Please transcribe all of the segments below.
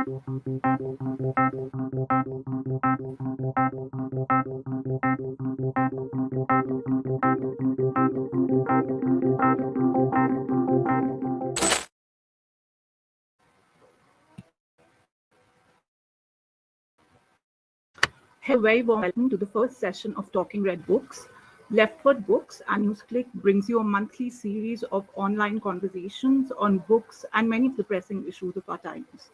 Hello, very warm welcome to the first session of Talking Red Books. Leftword Books and NewsClick brings you a monthly series of online conversations on books and many of the pressing issues of our times.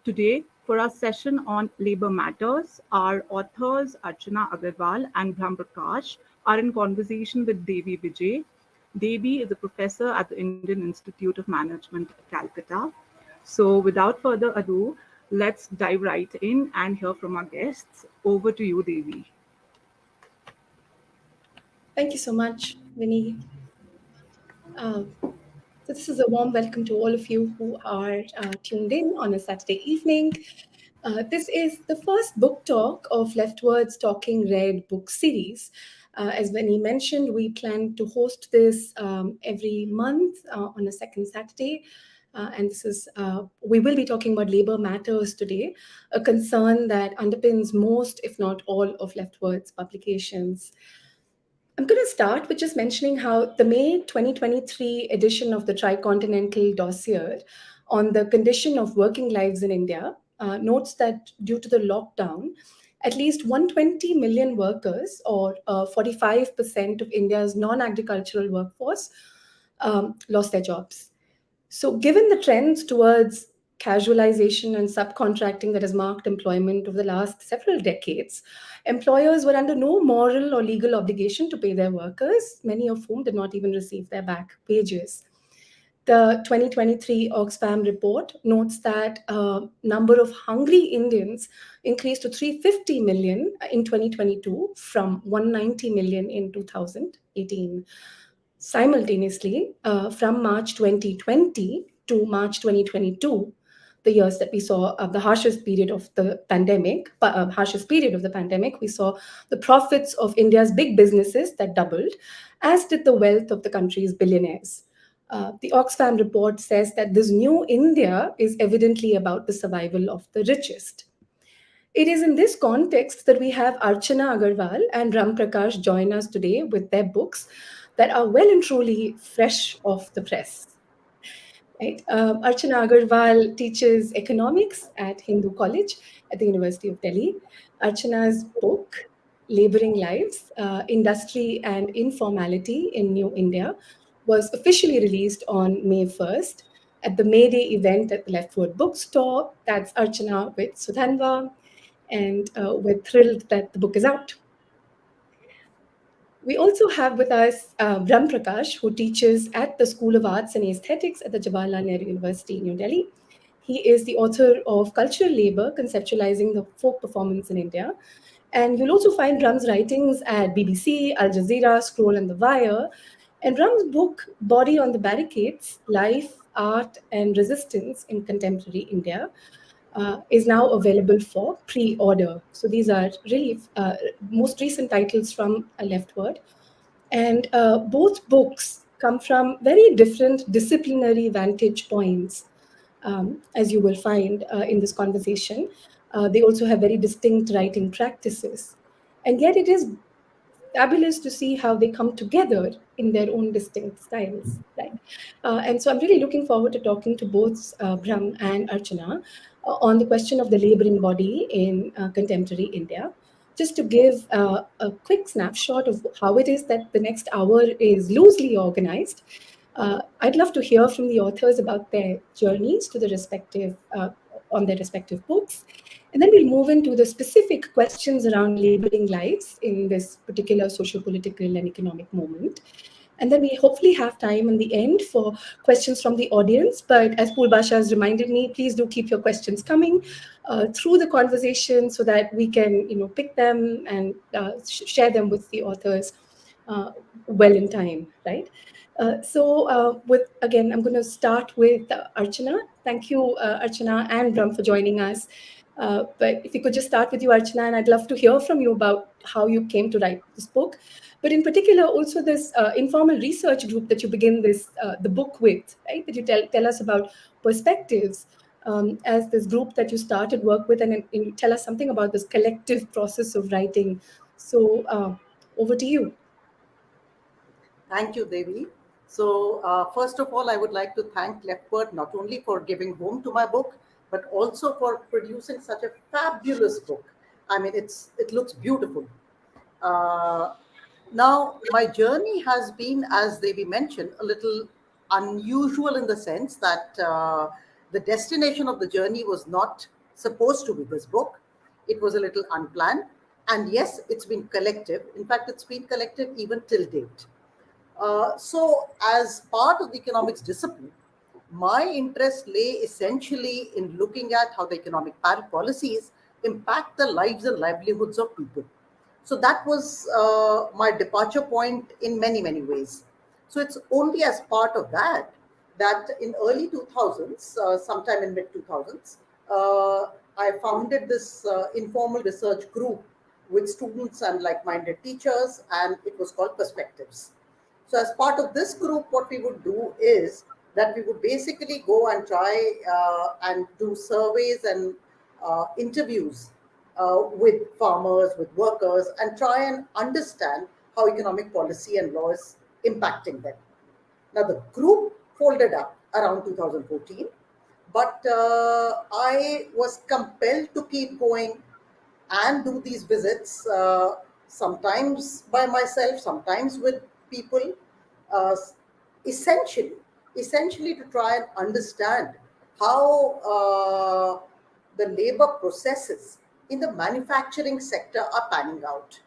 Today, for our session on Labour Matters, our authors Archana Aggarwal and Brahma Prakash are in conversation with Devi Vijay. Devi is a professor at the Indian Institute of Management, Calcutta. So, without further ado, let's dive right in and hear from our guests. Over to you, Devi. Thank you so much, Vinny. So this is a warm welcome to all of you who are tuned in on a Saturday evening. This is the first book talk of Leftword's Talking Red book series. As Vinny mentioned, we plan to host this every month on a second Saturday. And this is, we will be talking about Labour Matters today, a concern that underpins most, if not all, of Leftword's publications. I'm going to start with just mentioning how the May 2023 edition of the Tricontinental Dossier on the condition of working lives in India notes that due to the lockdown, at least 120 million workers, or 45% of India's non-agricultural workforce, lost their jobs. So, given the trends towards casualization and subcontracting that has marked employment over the last several decades, employers were under no moral or legal obligation to pay their workers, many of whom did not even receive their back wages. The 2023 Oxfam report notes that number of hungry Indians increased to 350 million in 2022 from 190 million in 2018. Simultaneously, from March 2020 to March 2022, the years that we saw the harshest period of the pandemic, we saw the profits of India's big businesses that doubled, as did the wealth of the country's billionaires. The Oxfam report says that this new India is evidently about the survival of the richest. It is in this context that we have Archana Aggarwal and Ram Prakash join us today with their books that are well and truly fresh off the press. Right? Archana Aggarwal teaches economics at Hindu College at the University of Delhi. Archana's book, Laboring Lives, Industry and Informality in New India, was officially released on May 1st at the May Day event at the Leftword Bookstore. That's Archana with Sudhanva, and we're thrilled that the book is out. We also have with us Brahm Prakash, who teaches at the School of Arts and Aesthetics at the Jawaharlal Nehru University in New Delhi. He is the author of Cultural Labour, Conceptualizing the Folk Performance in India. And you'll also find Bram's writings at BBC, Al Jazeera, Scroll and The Wire. And Bram's book, Body on the Barricades, Life, Art and Resistance in Contemporary India, is now available for pre-order. So these are really most recent titles from Leftword. And both books come from very different disciplinary vantage points, as you will find in this conversation. They also have very distinct writing practices. And yet it is fabulous to see how they come together in their own distinct styles. Right? And so I'm really looking forward to talking to both Brahm and Archana on the question of the laboring body in contemporary India. Just to give a quick snapshot of how it is that the next hour is loosely organized, I'd love to hear from the authors about their journeys to the respective on their respective books. And then we'll move into the specific questions around laboring lives in this particular socio-political and economic moment. And then we hopefully have time in the end for questions from the audience. But as Pulbasha has reminded me, please do keep your questions coming through the conversation so that we can, pick them and share them with the authors well in time, right? Again, I'm going to start with Archana. Thank you, Archana and Brahm, for joining us. But if we could just start with you, Archana, and I'd love to hear from you about how you came to write this book. But in particular, also this informal research group that you begin the book with, right? That you tell us about perspectives. as this group that you started work with, and tell us something about this collective process of writing. So over to you. Thank you, Devi. So, first of all, I would like to thank Leftword not only for giving home to my book, but also for producing such a fabulous book. I mean, it looks beautiful. Uh, Now, my journey has been, as Devi mentioned, a little unusual in the sense that the destination of the journey was not supposed to be this book. It was a little unplanned. And yes, it's been collective. In fact, it's been collective even till date. So, as part of the economics discipline, my interest lay essentially in looking at how the economic policies impact the lives and livelihoods of people. So that was my departure point in many, many ways. So it's only as part of that that in early 2000s, sometime in mid 2000s, I founded this informal research group with students and like-minded teachers, and it was called Perspectives. So, as part of this group, what we would do is that we would basically go and try and do surveys and interviews with farmers, with workers, and try and understand how economic policy and law is impacting them. Now, the group folded up around 2014, but I was compelled to keep going and do these visits, sometimes by myself, sometimes with people, uh, essentially, essentially to try and understand how the labor processes in the manufacturing sector are panning out.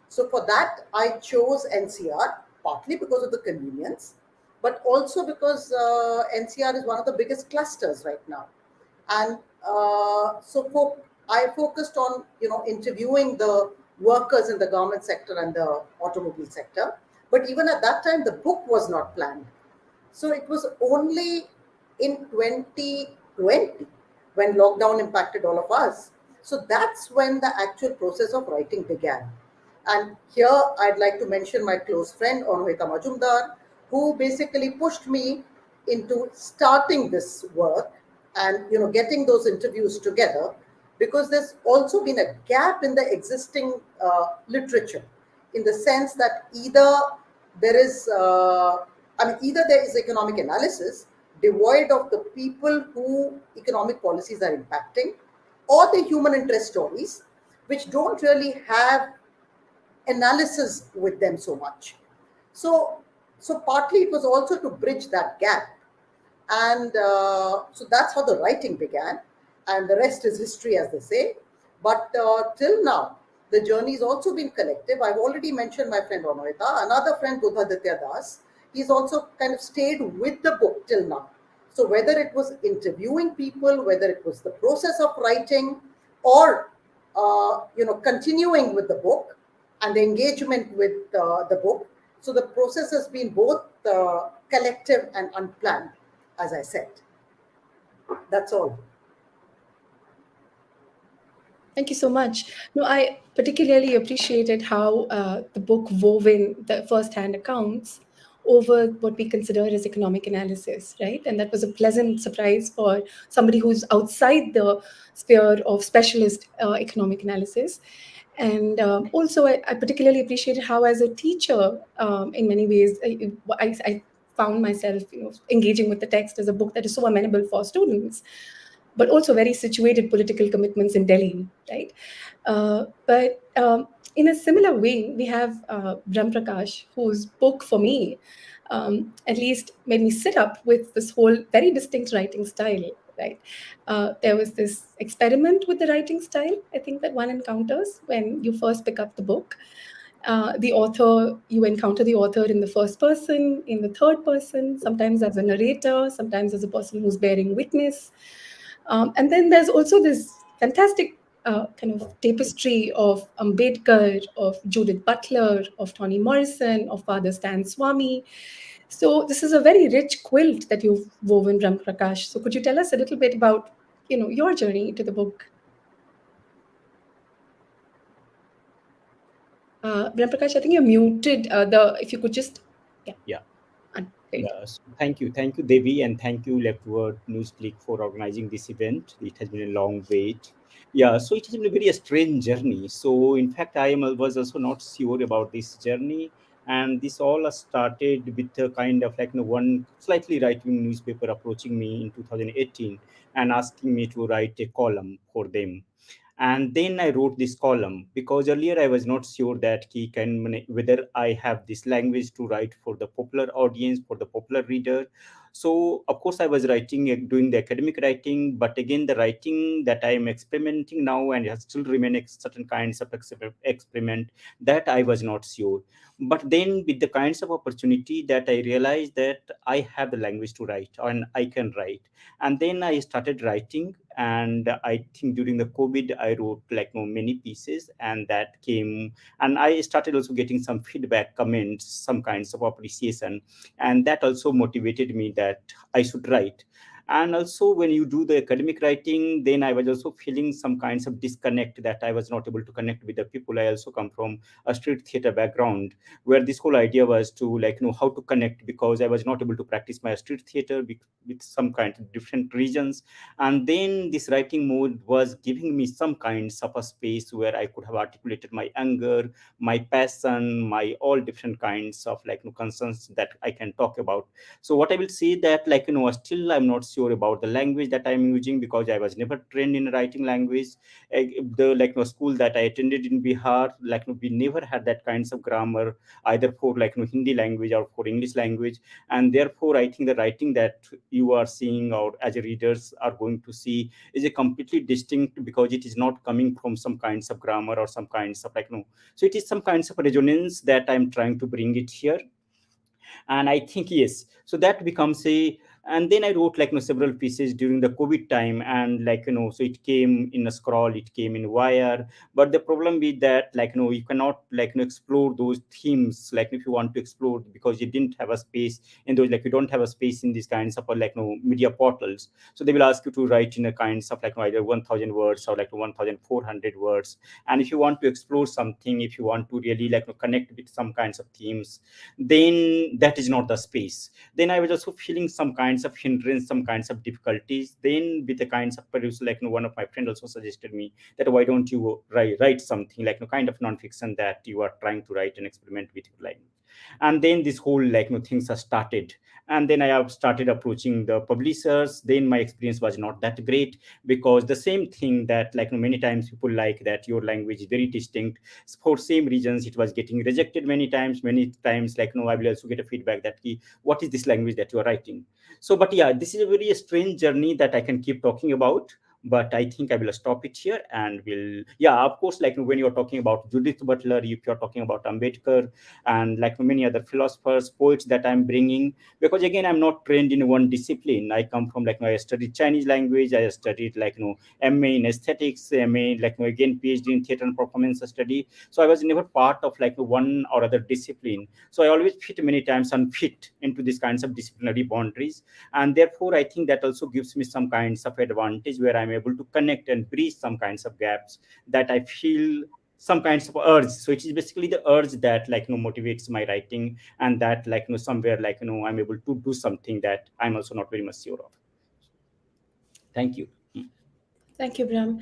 So for that, I chose NCR partly because of the convenience, but also because NCR is one of the biggest clusters right now. And I focused on interviewing the workers in the garment sector and the automobile sector. But even at that time, the book was not planned. So it was only in 2020 when lockdown impacted all of us. So that's when the actual process of writing began. And here I'd like to mention my close friend Onohita Majumdar, who basically pushed me into starting this work and getting those interviews together, because there's also been a gap in the existing literature, in the sense that there is either there is economic analysis devoid of the people who economic policies are impacting, or the human interest stories which don't really have analysis with them so much. So, so partly it was also to bridge that gap, and so that's how the writing began, and the rest is history, as they say. But till now, the journey has also been collective. I've already mentioned my friend Onoita, another friend Buddhaditya Das. He's also kind of stayed with the book till now. So whether it was interviewing people, whether it was the process of writing, or continuing with the book and the engagement with the book. So the process has been both collective and unplanned, as I said. That's all. Thank you so much. No, I particularly appreciated how the book wove in the first-hand accounts over what we consider as economic analysis, right? And that was a pleasant surprise for somebody who's outside the sphere of specialist economic analysis. And also, I particularly appreciated how, as a teacher, in many ways, I found myself, engaging with the text as a book that is so amenable for students, but also very situated political commitments in Delhi, right? But in a similar way, we have Brahm Prakash, whose book for me at least made me sit up with this whole very distinct writing style, right? There was this experiment with the writing style, I think, that one encounters when you first pick up the book. You encounter the author in the first person, in the third person, sometimes as a narrator, sometimes as a person who's bearing witness. And then there's also this fantastic kind of tapestry of Ambedkar, of Judith Butler, of Toni Morrison, of Father Stan Swami. So this is a very rich quilt that you've woven, Ram Prakash. So could you tell us a little bit about, your journey to the book? Ram Prakash, I think you're muted. If you could just, yeah. Yeah. Yes, thank you, Devi, and thank you, Leftword NewsClick, for organizing this event. It has been a long wait. Yeah, so it has been a very strange journey. So, in fact, was also not sure about this journey, and this all started with a kind of one slightly right-wing newspaper approaching me in 2018 and asking me to write a column for them. And then I wrote this column because earlier I was not sure that whether I have this language to write for the popular audience, for the popular reader. So of course I was writing, doing the academic writing, but again the writing that I am experimenting now and has still remain certain kinds of experiment, that I was not sure. But then with the kinds of opportunity that I realized that I have the language to write and I can write, and then I started writing. And I think during the COVID I wrote many pieces, and that came, and I started also getting some feedback, comments, some kinds of appreciation, and that also motivated me that I should write. And also when you do the academic writing, then I was also feeling some kinds of disconnect, that I was not able to connect with the people. I also come from a street theater background, where this whole idea was to how to connect, because I was not able to practice my street theater with some kind of different regions. And then this writing mode was giving me some kinds of a space where I could have articulated my anger, my passion, my all different kinds of concerns that I can talk about. So what I will say that still I'm not sure about the language that I'm using, because I was never trained in writing language. The school that I attended in Bihar, we never had that kinds of grammar, either for Hindi language or for English language. And therefore I think the writing that you are seeing, or as a readers are going to see, is a completely distinct, because it is not coming from some kinds of grammar or some kinds of so it is some kinds of resonance that I'm trying to bring it here. And I think yes, so that becomes a, and then I wrote several pieces during the COVID time, and so it came in a scroll, it came in wire. But the problem with that, you cannot explore those themes if you want to explore, because you didn't have a space in those, you don't have a space in these kinds of media portals. So they will ask you to write in a kinds of either 1000 words or 1400 words. And if you want to explore something, if you want to really connect with some kinds of themes, then that is not the space. Then I was also feeling some kinds of hindrance, some kinds of difficulties. Then with the kinds of producer, one of my friends also suggested me that why don't you write something kind of non-fiction that you are trying to write and experiment with your language. And then this whole things are started. And then I have started approaching the publishers. Then my experience was not that great, because the same thing that many times people like that your language is very distinct, for same reasons it was getting rejected many times. I will also get a feedback that what is this language that you are writing. So but yeah, this is a very strange journey that I can keep talking about, but I think I will stop it here. And will, yeah, of course, when you're talking about Judith Butler, if you're talking about Ambedkar, and many other philosophers, poets that I'm bringing, because again I'm not trained in one discipline. I come from I studied Chinese language, I studied MA in aesthetics, MA again PhD in theater and performance study. So I was never part of one or other discipline. So I always fit many times unfit into these kinds of disciplinary boundaries. And therefore I think that also gives me some kinds of advantage, where I'm able to connect and bridge some kinds of gaps that I feel some kinds of urge. So it is basically the urge that motivates my writing, and that somewhere I'm able to do something that I'm also not very much sure of. Thank you. Thank you, Brahm.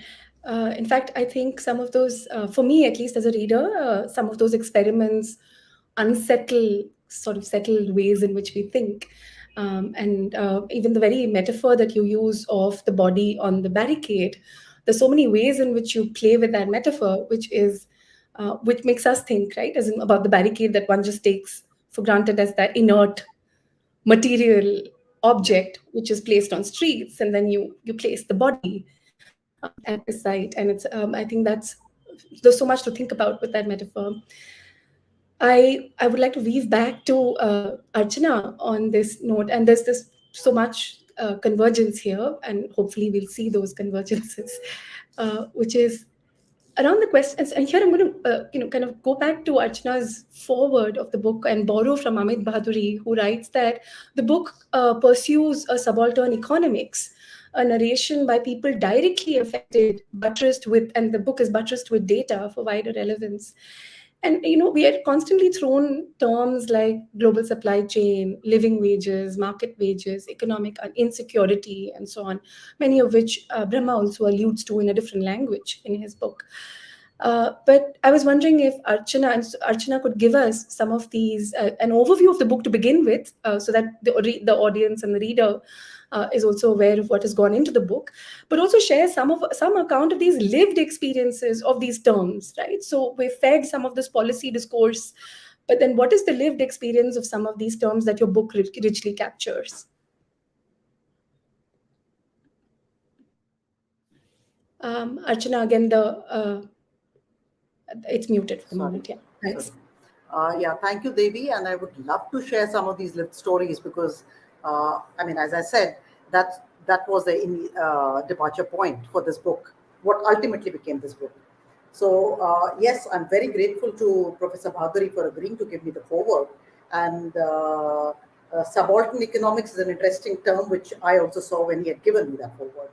In fact, I think some of those, for me at least as a reader, some of those experiments unsettle sort of settled ways in which we think. And even the very metaphor that you use of the body on the barricade, there's so many ways in which you play with that metaphor, which makes us think, right, as in about the barricade that one just takes for granted as that inert material object which is placed on streets, and then you place the body at the site. And it's I think there's so much to think about with that metaphor. I would like to weave back to Archana on this note, and there's this so much convergence here, and hopefully we'll see those convergences, which is around the questions. And here I'm going to kind of go back to Archana's foreword of the book and borrow from Amit Bhaduri, who writes that the book pursues a subaltern economics, a narration by people directly affected, buttressed with, and the book is buttressed with data for wider relevance. And we are constantly thrown terms like global supply chain, living wages, market wages, economic insecurity, and so on, many of which Brahma also alludes to in a different language in his book. But I was wondering if Archana could give us some of these, an overview of the book to begin with, so that the audience and the reader is also aware of what has gone into the book, but also share some account of these lived experiences of these terms, right? So we fed some of this policy discourse, but then what is the lived experience of some of these terms that your book richly captures? Archana, again, it's muted for the Sorry. moment. Yeah, thanks. Yeah, thank you, Devi. And I would love to share some of these lived stories because, as I said, that was the departure point for this book, what ultimately became this book. So, yes, I'm very grateful to Professor Bhaduri for agreeing to give me the foreword. And subaltern economics is an interesting term, which I also saw when he had given me that foreword.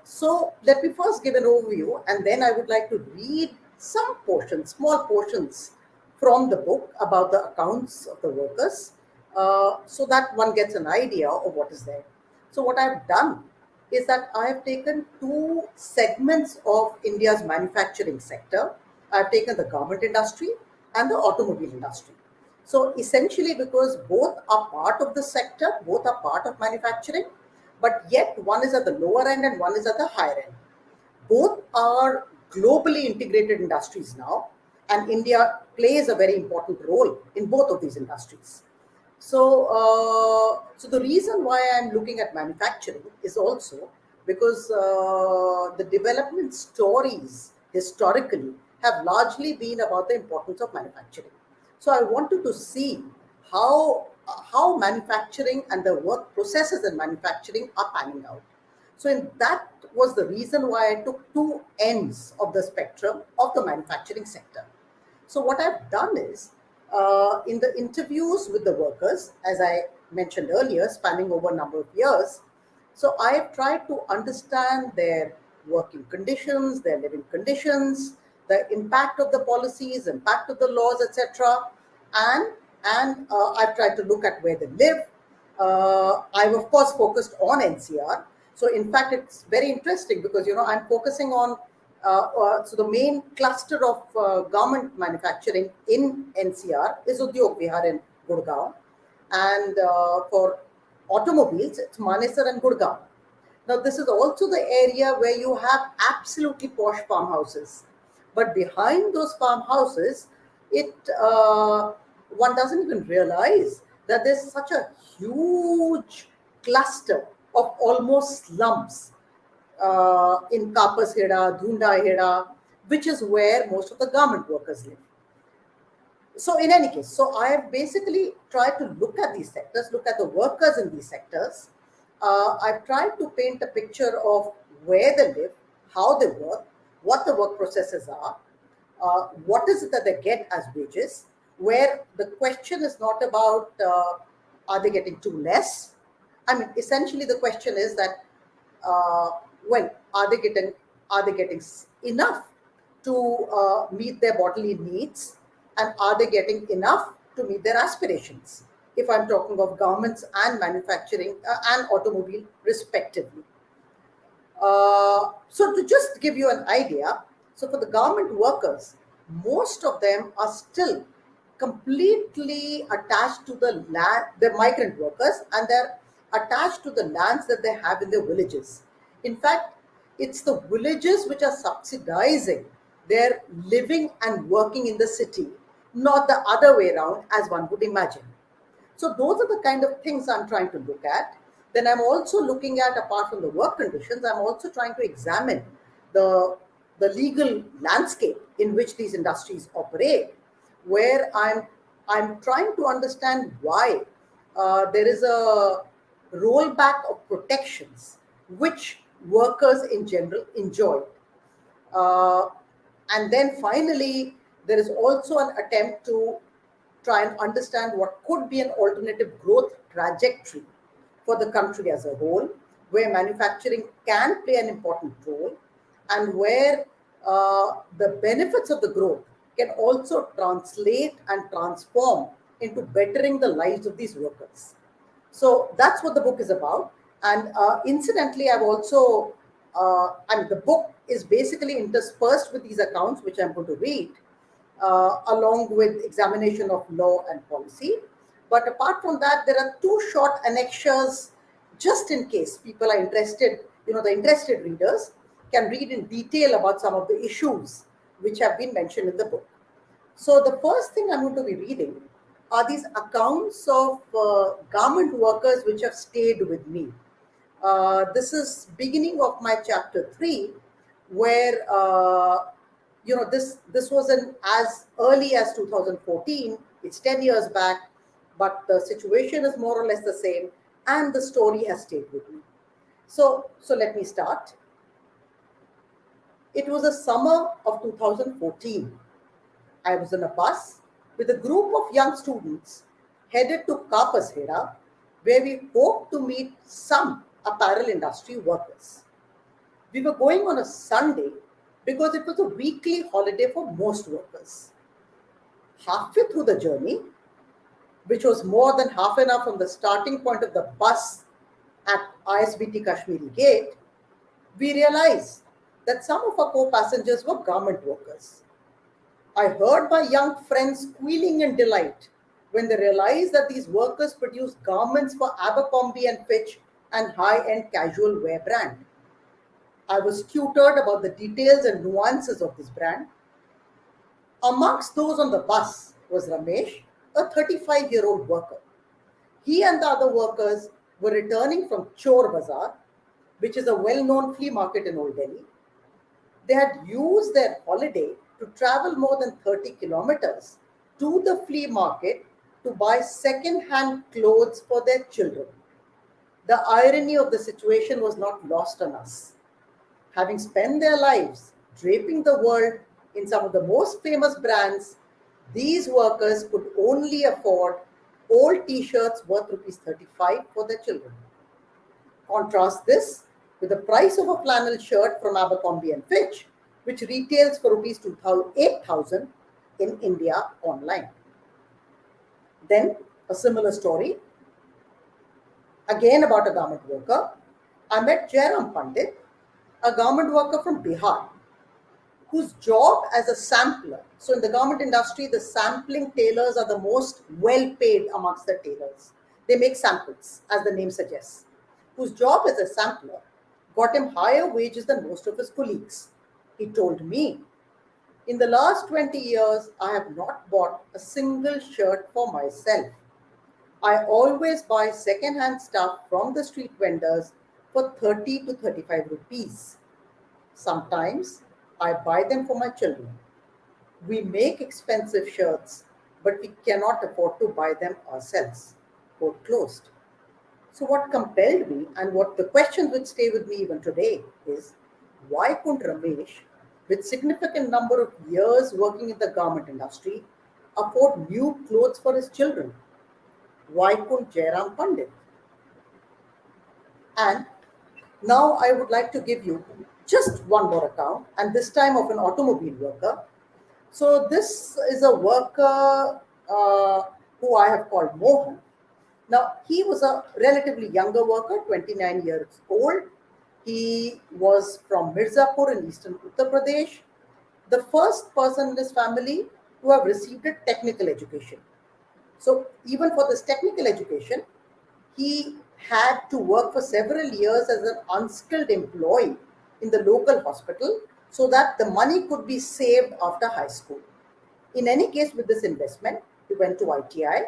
So let me first give an overview, and then I would like to read some portions, small portions from the book about the accounts of the workers, so that one gets an idea of what is there. So what I've done is that I have taken two segments of India's manufacturing sector. I've taken the garment industry and the automobile industry. So essentially, because both are part of the sector, both are part of manufacturing, but yet one is at the lower end and one is at the higher end. Both are globally integrated industries now, and India plays a very important role in both of these industries. So, the reason why I'm looking at manufacturing is also because the development stories historically have largely been about the importance of manufacturing. So I wanted to see how manufacturing and the work processes in manufacturing are panning out. So that was the reason why I took two ends of the spectrum of the manufacturing sector. So what I've done is, in the interviews with the workers, as I mentioned earlier, spanning over a number of years, so I have tried to understand their working conditions, their living conditions, the impact of the policies, impact of the laws, etc. And I've tried to look at where they live. I've of course focused on NCR. So in fact, it's very interesting because I'm focusing on so the main cluster of garment manufacturing in NCR is Udyog Vihar in Gurgaon, and for automobiles, it's Manesar and Gurgaon. Now, this is also the area where you have absolutely posh farmhouses. But behind those farmhouses, one doesn't even realize that there's such a huge cluster of almost slums in Kapas Heda, Dhunda Heda, which is where most of the garment workers live. So in any case, so I have basically tried to look at these sectors, look at the workers in these sectors. I've tried to paint a picture of where they live, how they work, what the work processes are, what is it that they get as wages, where the question is not about are they getting too less. I mean, essentially the question is that are they getting enough to meet their bodily needs, and are they getting enough to meet their aspirations, if I'm talking of garments and manufacturing and automobile respectively. So to just give you an idea, so for the garment workers, most of them are still completely attached to the land. They're migrant workers, and they're attached to the lands that they have in their villages. In fact, it's the villages which are subsidizing their living and working in the city, not the other way around as one would imagine. So those are the kind of things I'm trying to look at. Then I'm also looking at, apart from the work conditions, I'm also trying to examine the legal landscape in which these industries operate, where I'm trying to understand why there is a rollback of protections which workers in general enjoy. And then finally, there is also an attempt to try and understand what could be an alternative growth trajectory for the country as a whole, where manufacturing can play an important role, and where the benefits of the growth can also translate and transform into bettering the lives of these workers. So that's what the book is about. And incidentally, I've also, and the book is basically interspersed with these accounts, which I'm going to read, along with examination of law and policy. But apart from that, there are two short annexures, just in case people are interested, the interested readers can read in detail about some of the issues which have been mentioned in the book. So the first thing I'm going to be reading are these accounts of garment workers which have stayed with me. This is beginning of my chapter 3, where this was an as early as 2014. It's 10 years back, but the situation is more or less the same, and the story has stayed with me. So let me start. It was the summer of 2014. I was in a bus with a group of young students headed to Kapashera, where we hoped to meet some apparel industry workers. We were going on a Sunday because it was a weekly holiday for most workers. Halfway through the journey, which was more than half an hour from the starting point of the bus at ISBT Kashmiri Gate, we realized that some of our co-passengers were garment workers. I heard my young friends squealing in delight when they realized that these workers produce garments for Abercrombie and Fitch and high-end casual wear brand. I was tutored about the details and nuances of this brand. Amongst those on the bus was Ramesh, a 35-year-old worker. He and the other workers were returning from Chor Bazaar, which is a well-known flea market in Old Delhi. They had used their holiday to travel more than 30 kilometers to the flea market to buy second-hand clothes for their children. The irony of the situation was not lost on us. Having spent their lives draping the world in some of the most famous brands, these workers could only afford old t-shirts worth rupees 35 for their children. Contrast this with the price of a flannel shirt from Abercrombie and Fitch, which retails for rupees 8,000 in India online. Then a similar story, again about a garment worker. I met Jairam Pandit, a garment worker from Bihar, whose job as a sampler, so in the garment industry, the sampling tailors are the most well paid amongst the tailors. They make samples, as the name suggests, whose job as a sampler got him higher wages than most of his colleagues. He told me, in the last 20 years, I have not bought a single shirt for myself. I always buy second-hand stuff from the street vendors for 30 to 35 rupees. Sometimes I buy them for my children. We make expensive shirts, but we cannot afford to buy them ourselves. Quote closed. So what compelled me, and what the questions which stay with me even today is, why couldn't Ramesh, with significant number of years working in the garment industry, afford new clothes for his children? Why couldn't Jairam Pandit? And now I would like to give you just one more account, and this time of an automobile worker. So this is a worker who I have called Mohan. Now, he was a relatively younger worker, 29 years old. He was from Mirzapur in eastern Uttar Pradesh, the first person in his family to have received a technical education. So even for this technical education, he had to work for several years as an unskilled employee in the local hospital so that the money could be saved after high school. In any case, with this investment, he went to ITI,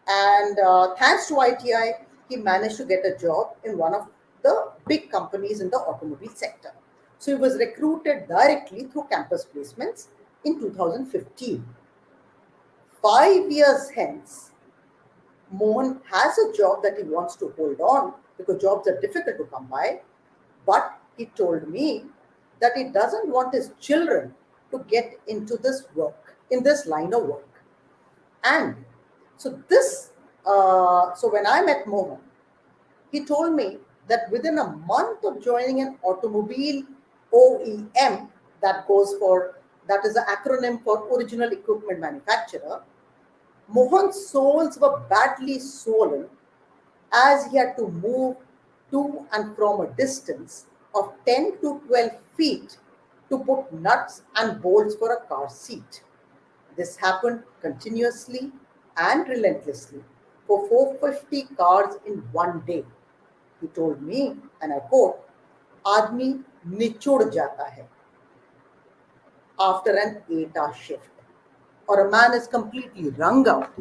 and thanks to ITI, he managed to get a job in one of the big companies in the automobile sector. So he was recruited directly through campus placements in 2015. 5 years hence, Mohan has a job that he wants to hold on because jobs are difficult to come by. But he told me that he doesn't want his children to get into this work, in this line of work. And so when I met Mohan, he told me that within a month of joining an automobile OEM that goes for that is an acronym for original equipment manufacturer, Mohan's soles were badly swollen as he had to move to and from a distance of 10 to 12 feet to put nuts and bolts for a car seat. This happened continuously and relentlessly for 450 cars in one day. He told me, and I quote, "Aadmi nichod jata hai after an 8-hour shift," or a man is completely wrung out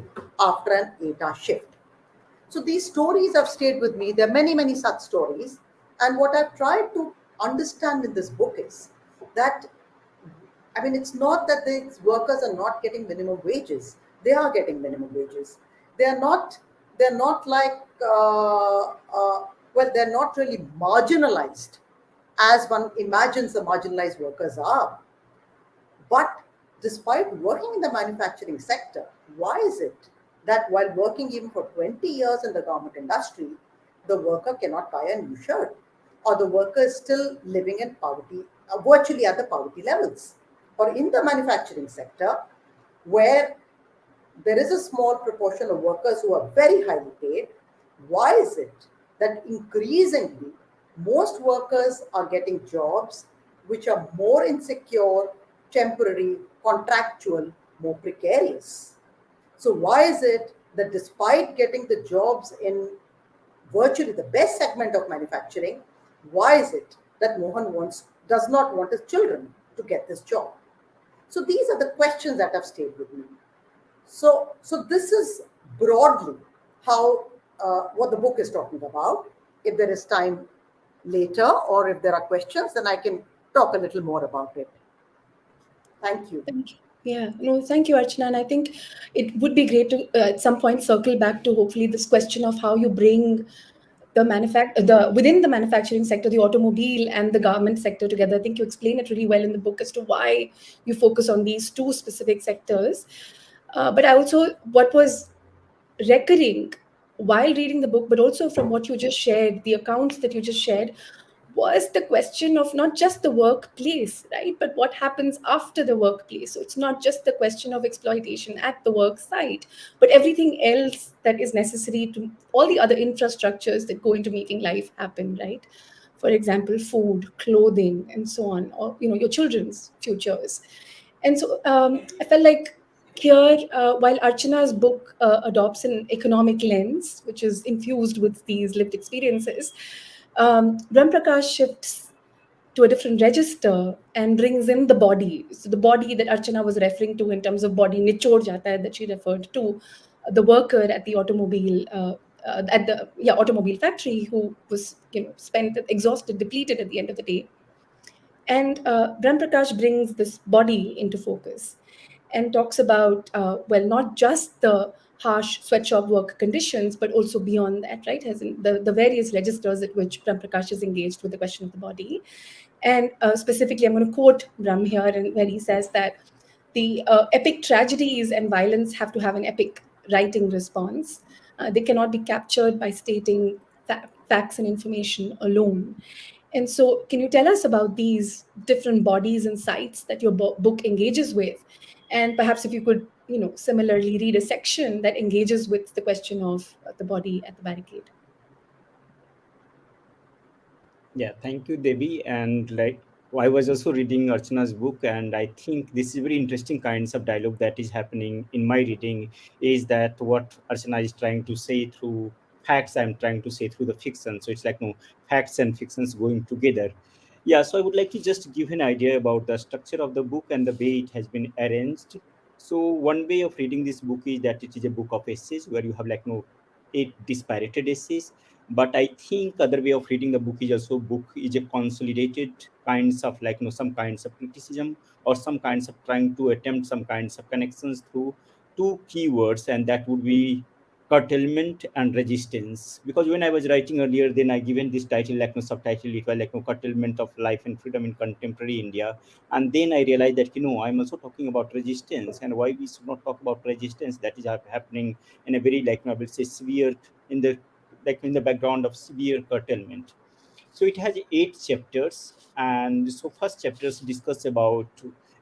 after an 8-hour shift. So these stories have stayed with me. There are many, many such stories. And what I've tried to understand in this book is that, I mean, it's not that these workers are not getting minimum wages. They are getting minimum wages. They're not. They're not like. Well, they're not really marginalized as one imagines the marginalized workers are. But despite working in the manufacturing sector, why is it that while working even for 20 years in the garment industry, the worker cannot buy a new shirt? Or the worker is still living in poverty, virtually at the poverty levels? Or in the manufacturing sector, where there is a small proportion of workers who are very highly paid, why is it that increasingly most workers are getting jobs which are more insecure, temporary, contractual, more precarious? So, why is it that despite getting the jobs in virtually the best segment of manufacturing, why is it that does not want his children to get this job? So, these are the questions that have stayed with me. So this is broadly how what the book is talking about. If there is time later, or if there are questions, then I can talk a little more about it. Thank you. Thank you. Yeah, no, thank you, Archana. And I think it would be great to at some point circle back to hopefully this question of how you bring the within the manufacturing sector, the automobile and the garment sector together. I think you explain it really well in the book as to why you focus on these two specific sectors. But I also, what was recurring while reading the book, but also from what you just shared, the accounts that you just shared, was the question of not just the workplace, right? But what happens after the workplace. So it's not just the question of exploitation at the work site, but everything else that is necessary to all the other infrastructures that go into making life happen, right? For example, food, clothing, and so on, or your children's futures. And so I felt like here, while Archana's book adopts an economic lens, which is infused with these lived experiences, Ram Prakash shifts to a different register and brings in the body. So the body that Archana was referring to in terms of body, nichod jata hai, that she referred to, the worker at the automobile factory who was spent, exhausted, depleted at the end of the day. And Ram Prakash brings this body into focus and talks about, not just the harsh sweatshop work conditions, but also beyond that, right? As in the various registers at which Ram Prakash is engaged with the question of the body. And specifically, I'm going to quote Ram here, and where he says that the epic tragedies and violence have to have an epic writing response. They cannot be captured by stating facts and information alone. And so, can you tell us about these different bodies and sites that your book engages with? And perhaps if you could, similarly read a section that engages with the question of the body at the barricade. Yeah, thank you, Devi. And like I was also reading Archana's book, and I think this is very interesting kinds of dialogue that is happening in my reading. Is that what Archana is trying to say through facts? I'm trying to say through the fiction. So it's like no facts and fictions going together. Yeah, so I would like to just give an idea about the structure of the book and the way it has been arranged. So one way of reading this book is that it is a book of essays where you have like no 8 disparated essays, but I think other way of reading the book is also book is a consolidated kinds of like some kinds of criticism or some kinds of trying to attempt some kinds of connections through two keywords, and that would be curtailment and resistance. Because when I was writing earlier, then I given this title like no subtitle, it was like no curtailment of life and freedom in contemporary India. And then I realized that I'm also talking about resistance, and why we should not talk about resistance that is happening in a very like I will say severe in the like in the background of severe curtailment. So it has 8 chapters, and so first chapters discuss about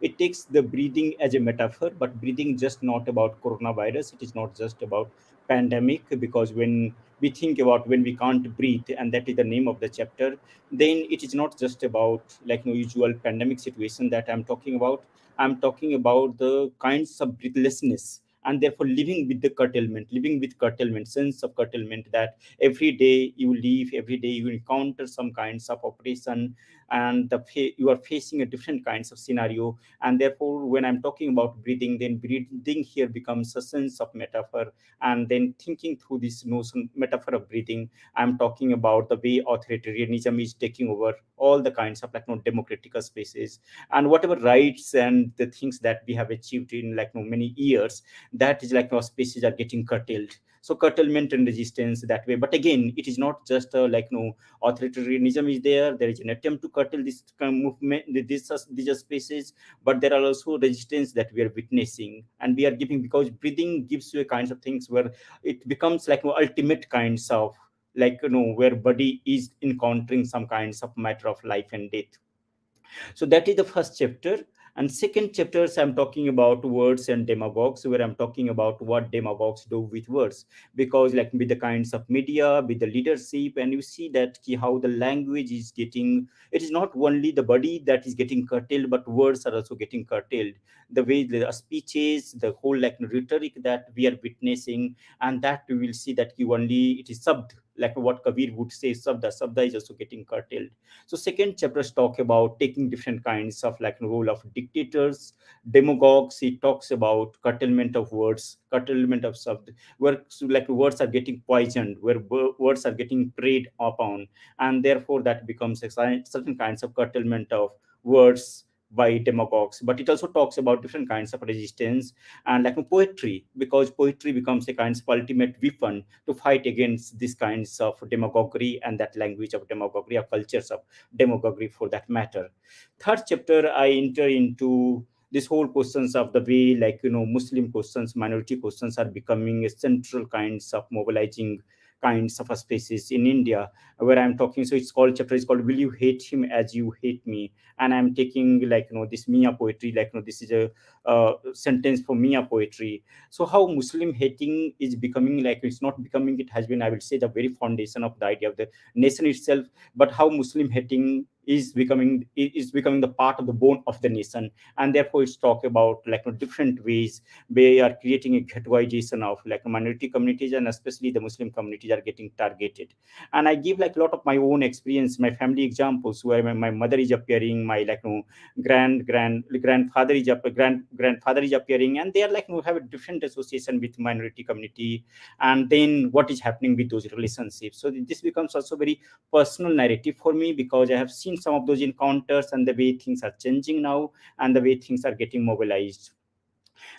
It takes the breathing as a metaphor, but breathing just not about coronavirus. It is not just about pandemic, because when we think about when we can't breathe, and that is the name of the chapter, then it is not just about like no usual pandemic situation that I'm talking about. I'm talking about the kinds of breathlessness, and therefore living with curtailment, sense of curtailment, that every day you live, every day you encounter some kinds of operation, and you are facing a different kinds of scenario. And therefore, when I'm talking about breathing, then breathing here becomes a sense of metaphor. And then thinking through this notion metaphor of breathing, I'm talking about the way authoritarianism is taking over all the kinds of like no democratic spaces, and whatever rights and the things that we have achieved in like no many years, that is like our spaces are getting curtailed. So curtailment and resistance that way. But again, it is not just like no authoritarianism is there. There is an attempt to curtail this kind of movement, these spaces, but there are also resistance that we are witnessing and we are giving, because breathing gives you a kinds of things where it becomes like ultimate kinds of like where body is encountering some kinds of matter of life and death. So that is the first chapter. And second chapters, I'm talking about words and demagogues, where I'm talking about what demagogues do with words. Because like with the kinds of media, with the leadership, and you see that how the language is getting, it is not only the body that is getting curtailed, but words are also getting curtailed. The way the speeches, the whole like rhetoric that we are witnessing, and that we will see that only it is sub, like what Kabir would say, sabda is also getting curtailed. So second chapters talk about taking different kinds of like role of dictators, demagogues. It talks about curtailment of words, curtailment of sub, where like words are getting poisoned, where words are getting preyed upon, and therefore that becomes a certain kinds of curtailment of words by demagogues. But it also talks about different kinds of resistance and like poetry, because poetry becomes a kind of ultimate weapon to fight against these kinds of demagoguery and that language of demagoguery or cultures of demagoguery for that matter. Third chapter, I enter into this whole questions of the way like Muslim questions, minority questions are becoming a central kinds of mobilizing kinds of spaces in India, where I'm talking. So it's called chapter is called Will You Hate Him as You Hate Me? And I'm taking like this Mia poetry, like this is a sentence for Mia poetry. So how Muslim hating is becoming, like it's not becoming, it has been, I will say, the very foundation of the idea of the nation itself. But how Muslim hating is becoming the part of the bone of the nation. And therefore it's talk about like different ways they are creating a ghettoization of like minority communities, and especially the Muslim communities are getting targeted. And I give like a lot of my own experience, my family examples, where my mother is appearing, my like grandfather is grandfather is appearing, and they are like have a different association with minority community. And then what is happening with those relationships? So this becomes also very personal narrative for me, because I have seen some of those encounters and the way things are changing now and the way things are getting mobilized.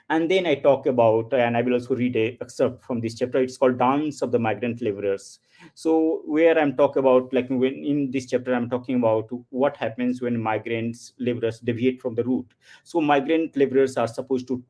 And then I talk about, and I will also read a excerpt from this chapter. It's called Dance of the Migrant Laborers. So where I'm talking about, like when in this chapter, I'm talking about what happens when migrants laborers deviate from the route. So migrant laborers are supposed to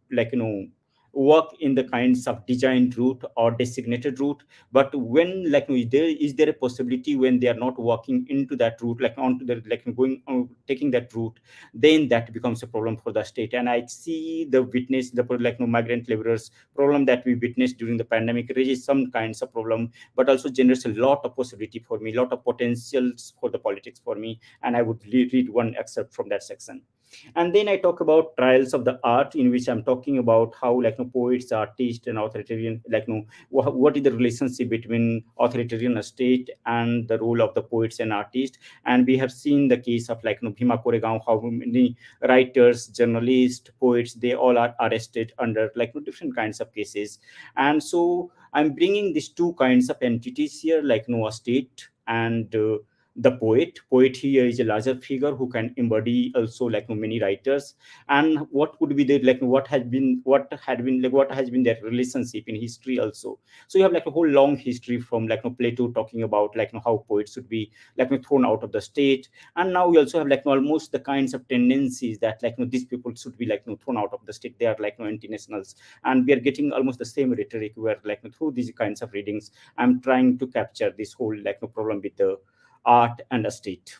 work in the kinds of designed route or designated route. But when like is there a possibility when they are not walking into that route, like onto the like going taking that route, then that becomes a problem for the state. And I see the witness the like migrant laborers problem that we witnessed during the pandemic raises some kinds of problem, but also generates a lot of possibility for me, a lot of potentials for the politics for me. And I would read one excerpt from that section. And then I talk about trials of the art, in which I'm talking about how like poets, artists, and authoritarian, like what is the relationship between authoritarian state and the role of the poets and artists. And we have seen the case of like Bhima Koregaon, how many writers, journalists, poets, they all are arrested under like different kinds of cases. And so I'm bringing these two kinds of entities here, like a state and the poet here is a larger figure who can embody also like many writers. And what would be the like what has been their relationship in history also. So you have like a whole long history from like Plato talking about like how poets should be like thrown out of the state. And now we also have like almost the kinds of tendencies that like these people should be like thrown out of the state, they are like anti-nationals. And we are getting almost the same rhetoric where like through these kinds of readings I'm trying to capture this whole like problem with the art and a state.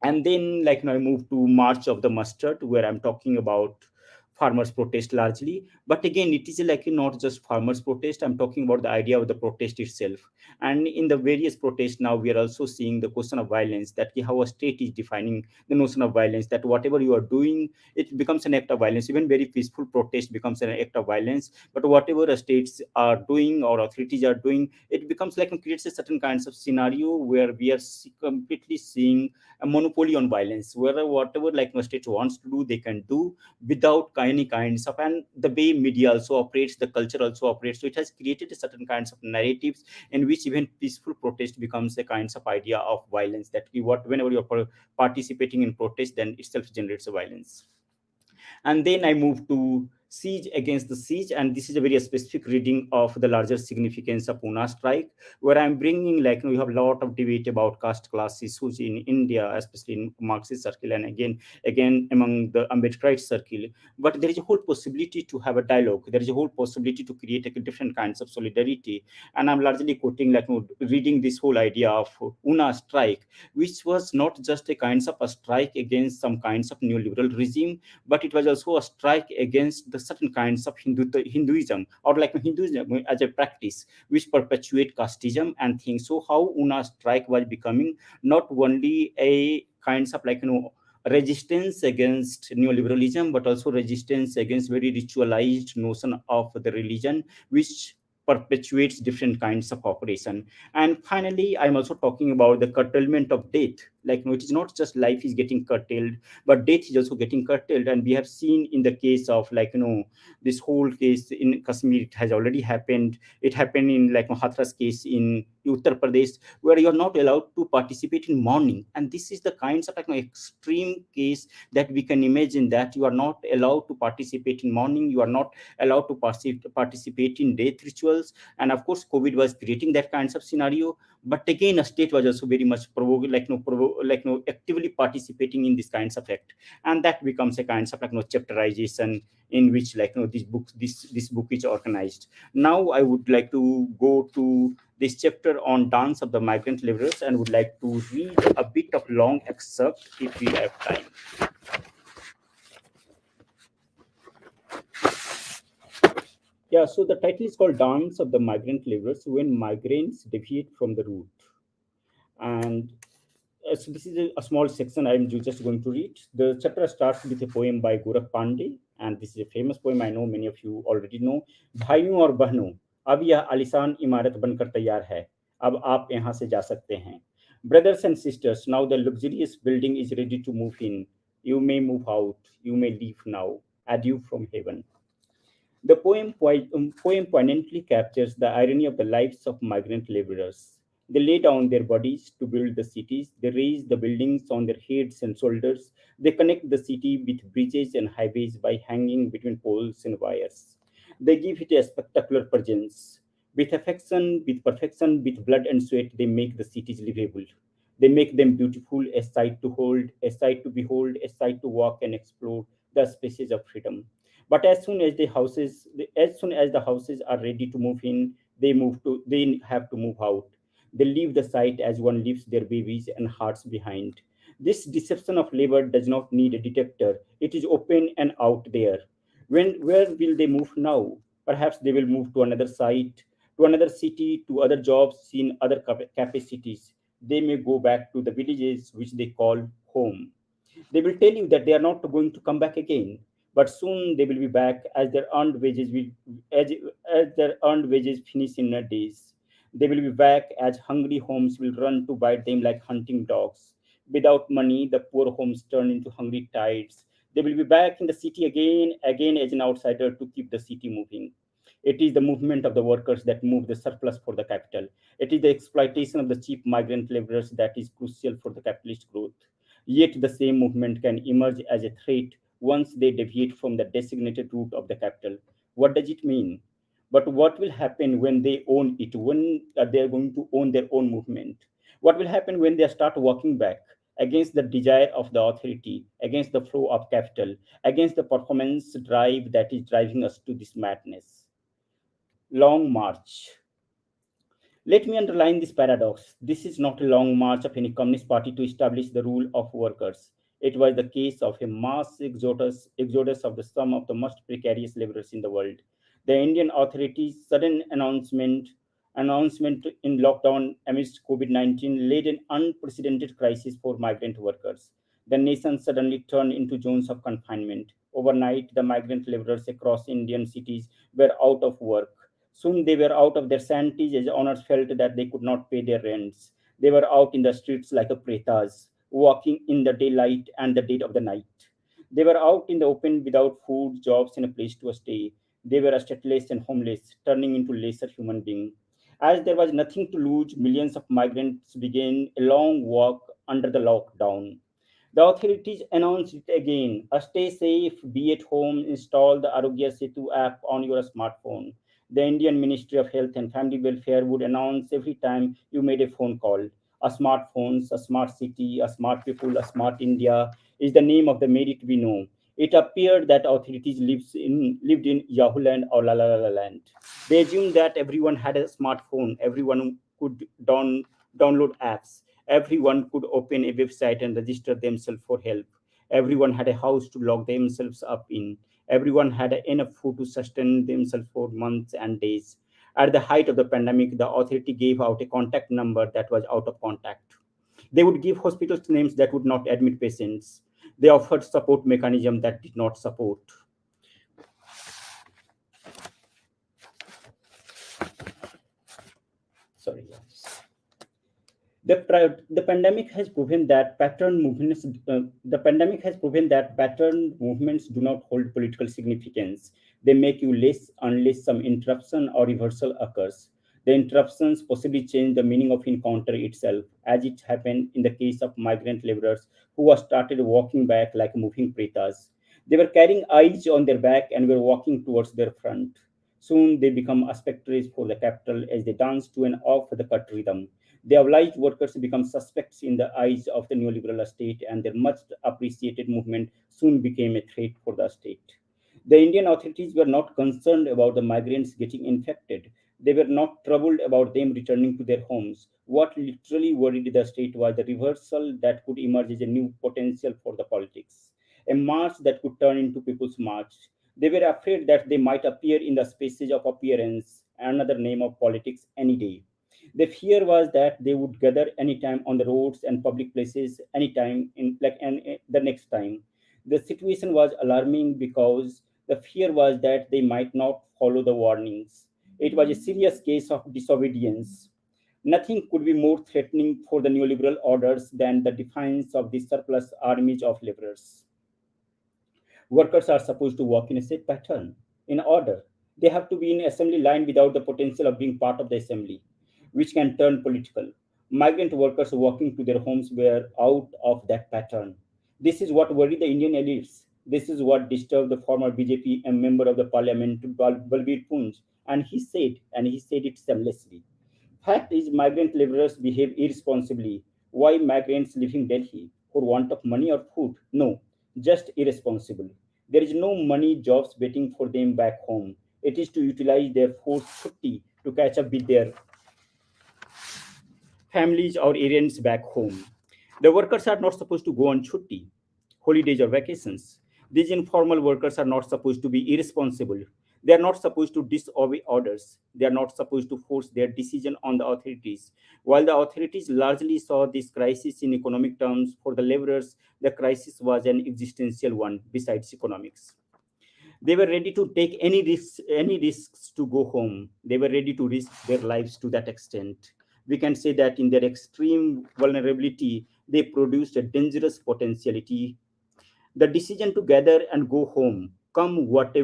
And then I moved to March of the Mustard, where I'm talking about farmers protest largely. But again, it is not just farmers protest. I'm talking about the idea of the protest itself. And in the various protests now, we are also seeing the question of violence, that how a state is defining the notion of violence, that whatever you are doing, it becomes an act of violence. Even very peaceful protest becomes an act of violence. But whatever the states are doing or authorities are doing, it becomes creates a certain kinds of scenario where we are completely seeing a monopoly on violence, where whatever a state wants to do, they can do without any kinds of. And the way media also operates, the culture also operates, so it has created a certain kinds of narratives in which even peaceful protest becomes a kinds of idea of violence, that whenever you're participating in protest, then itself generates a violence. And then I moved to Siege Against the Siege, and this is a very specific reading of the larger significance of Pune strike, where I'm bringing we have a lot of debate about caste class issues in India, especially in Marxist circle, and again among the Ambedkarite circle. But there is a whole possibility to have a dialogue. There is a whole possibility to create different kinds of solidarity. And I'm largely quoting reading this whole idea of Pune strike, which was not just a kinds of a strike against some kinds of neoliberal regime, but it was also a strike against the certain kinds of Hinduism, or Hinduism as a practice which perpetuate casteism and things. So how Una strike was becoming not only a kinds of resistance against neoliberalism, but also resistance against very ritualized notion of the religion, which perpetuates different kinds of operation. And finally, I'm also talking about the curtailment of death. It is not just life is getting curtailed, but death is also getting curtailed. And we have seen in the case of this whole case in Kashmir, it has already happened. It happened in Hathras case in Uttar Pradesh, where you are not allowed to participate in mourning. And this is the kinds of extreme case that we can imagine, that you are not allowed to participate in mourning, you are not allowed to participate in death rituals. And of course, COVID was creating that kinds of scenario. But again, a state was also very much actively participating in this kinds of act, and that becomes a kinds of chapterization in which this book is organized. Now I would like to go to this chapter on dance of the migrant laborers, and would like to read a bit of long excerpt if we have time. Yeah, so the title is called Dance of the Migrant Laborers, when migrants deviate from the route. And so this is a small section I'm just going to read. The chapter starts with a poem by Gorakh Pandey, and this is a famous poem. I know many of you already know. भाइयों और बहनों, अब यह आलिशान इमारत बनकर तैयार है. अब आप यहाँ से जा सकते हैं. Brothers and sisters, now the luxurious building is ready to move in. You may move out. You may leave now. Adieu from heaven. The poem poignantly captures the irony of the lives of migrant laborers. They lay down their bodies to build the cities. They raise the buildings on their heads and shoulders. They connect the city with bridges and highways by hanging between poles and wires. They give it a spectacular presence. With affection, with perfection, with blood and sweat, they make the cities livable. They make them beautiful, a sight to hold, a sight to behold, a sight to walk and explore the spaces of freedom. But as soon as the houses are ready to move in, they have to move out. They leave the site as one leaves their babies and hearts behind. This deception of labor does not need a detector. It is open and out there. Where will they move now? Perhaps they will move to another site, to another city, to other jobs in other capacities. They may go back to the villages which they call home. They will tell you that they are not going to come back again, but soon they will be back as their earned wages finish in a days. They will be back as hungry homes will run to bite them like hunting dogs. Without money, the poor homes turn into hungry tides. They will be back in the city again as an outsider to keep the city moving. It is the movement of the workers that move the surplus for the capital. It is the exploitation of the cheap migrant laborers that is crucial for the capitalist growth. Yet the same movement can emerge as a threat once they deviate from the designated route of the capital. What does it mean? But what will happen when they own it, when they are going to own their own movement? What will happen when they start walking back against the desire of the authority, against the flow of capital, against the performance drive that is driving us to this madness? Long March. Let me underline this paradox. This is not a long march of any communist party to establish the rule of workers. It was the case of a mass exodus of the some of the most precarious laborers in the world. The Indian authorities' sudden announcement in lockdown amidst COVID-19 laid an unprecedented crisis for migrant workers. The nation suddenly turned into zones of confinement. Overnight, the migrant laborers across Indian cities were out of work. Soon they were out of their sanities as owners felt that they could not pay their rents. They were out in the streets like a pretas, walking in the daylight and the dead of the night. They were out in the open without food, jobs, and a place to stay. They were stateless and homeless, turning into lesser human beings. As there was nothing to lose, millions of migrants began a long walk under the lockdown. The authorities announced it again. Stay safe, be at home, install the Arogya Setu app on your smartphone. The Indian Ministry of Health and Family Welfare would announce every time you made a phone call. A smartphones, a smart city, a smart people, a smart India is the name of the made it we know. It appeared that authorities lived in Yahoo Land or La La La Land. They assumed that everyone had a smartphone, everyone could download apps, everyone could open a website and register themselves for help. Everyone had a house to lock themselves up in. Everyone had enough food to sustain themselves for months and days. At the height of the pandemic, the authority gave out a contact number that was out of contact. They would give hospitals names that would not admit patients. They offered support mechanism that did not support. Sorry. The pandemic has proven that pattern movements do not hold political significance. They make you less unless some interruption or reversal occurs. The interruptions possibly change the meaning of encounter itself, as it happened in the case of migrant laborers who were started walking back like moving pretas. They were carrying eyes on their back and were walking towards their front. Soon they become spectres for the capital as they dance to an off-the-cut rhythm. The obliged workers become suspects in the eyes of the neoliberal state, and their much appreciated movement soon became a threat for the state. The Indian authorities were not concerned about the migrants getting infected. They were not troubled about them returning to their homes. What literally worried the state was the reversal that could emerge as a new potential for the politics, a march that could turn into people's march. They were afraid that they might appear in the spaces of appearance, another name of politics, any day. The fear was that they would gather anytime on the roads and public places, anytime in the next time. The situation was alarming because the fear was that they might not follow the warnings. It was a serious case of disobedience. Nothing could be more threatening for the neoliberal orders than the defiance of the surplus armies of laborers. Workers are supposed to work in a set pattern, in order. They have to be in assembly line without the potential of being part of the assembly, which can turn political. Migrant workers walking to their homes were out of that pattern. This is what worried the Indian elites. This is what disturbed the former BJP and member of the parliament, Balbir Punj, and he said it shamelessly. Fact is, migrant laborers behave irresponsibly. Why migrants leaving Delhi? For want of money or food? No, just irresponsible. There is no money jobs waiting for them back home. It is to utilize their forced chutti to catch up with their families or errands back home. The workers are not supposed to go on chutti, holidays or vacations. These informal workers are not supposed to be irresponsible. They are not supposed to disobey orders. They are not supposed to force their decision on the authorities. While the authorities largely saw this crisis in economic terms, for the laborers, the crisis was an existential one besides economics. They were ready to take any risks to go home. They were ready to risk their lives to that extent. We can say that in their extreme vulnerability, they produced a dangerous potentiality. The decision to gather and go home, come what